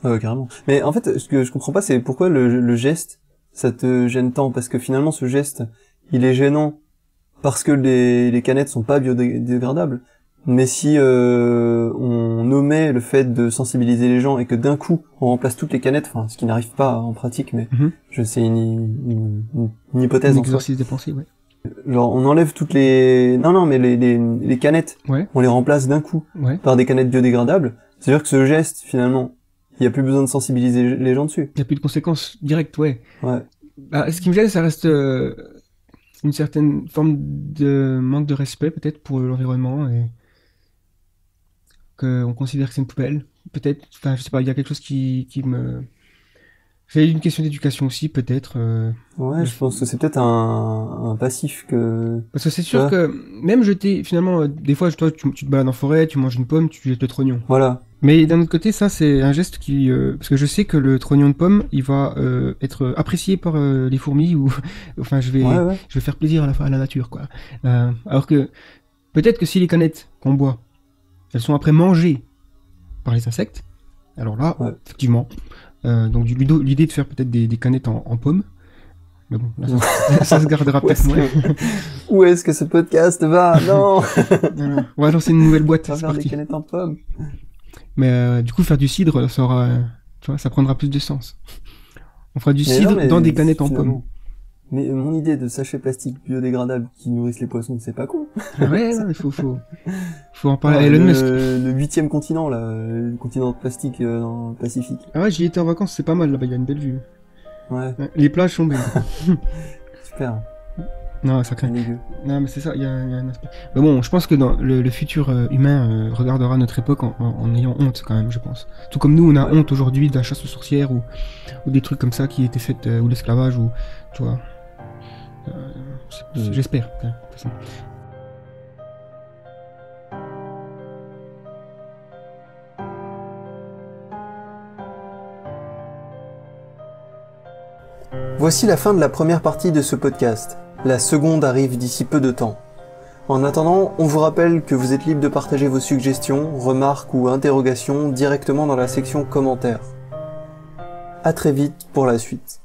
Carrément. Mais en fait, ce que je comprends pas, c'est pourquoi le geste, ça te gêne tant, parce que finalement, ce geste, il est gênant parce que les canettes sont pas biodégradables. Mais si on omet le fait de sensibiliser les gens et que d'un coup on remplace toutes les canettes, enfin ce qui n'arrive pas en pratique, mais c'est une hypothèse. Un exercice de pensée, ouais. Genre on enlève toutes les mais les canettes, on les remplace d'un coup par des canettes biodégradables. C'est-à-dire que ce geste finalement, il y a plus besoin de sensibiliser les gens dessus. Il y a plus de conséquences directes, ouais. Bah, ce qui me gêne, ça reste une certaine forme de manque de respect peut-être pour l'environnement et qu'on considère que c'est une poubelle, peut-être, enfin je sais pas, il y a quelque chose qui me... C'est une question d'éducation aussi, peut-être. Je pense que c'est peut-être un passif que... Parce que c'est sûr que même jeter, finalement, des fois, toi, tu te balades en forêt, tu manges une pomme, tu jettes le trognon. Voilà. Mais d'un autre côté, ça, c'est un geste qui... parce que je sais que le trognon de pomme, il va être apprécié par les fourmis, ou... enfin, je vais faire plaisir à la nature, quoi. Alors que, peut-être que si les canettes qu'on boit, elles sont après mangées par les insectes, alors là, effectivement... donc l'idée de faire peut-être des canettes en pommes, mais bon, là, ça se gardera peut-être moins. Où est-ce que ce podcast va? Non. On va lancer une nouvelle boîte. On va faire des canettes en pommes. Mais du coup, faire du cidre, ça aura, tu vois, ça prendra plus de sens. On fera du cidre dans des canettes en pommes. Mais mon idée de sachets plastiques biodégradables qui nourrissent les poissons, c'est pas con. Ouais, non, il faut en parler à Elon Musk. Le 8e continent, là, le continent de plastique dans le Pacifique. Ah ouais, j'y étais en vacances, c'est pas mal là-bas, il y a une belle vue. Ouais. Les plages sont belles. Super. Non, ça craint. Non, mais c'est ça, il y a un aspect. Mais bon, je pense que dans le futur humain regardera notre époque en ayant honte quand même, je pense. Tout comme nous, on a honte aujourd'hui de la chasse aux sorcières ou des trucs comme ça qui étaient faits, ou l'esclavage, ou tu vois. J'espère. De toute façon. Voici la fin de la première partie de ce podcast. La seconde arrive d'ici peu de temps. En attendant, on vous rappelle que vous êtes libre de partager vos suggestions, remarques ou interrogations directement dans la section commentaires. À très vite pour la suite.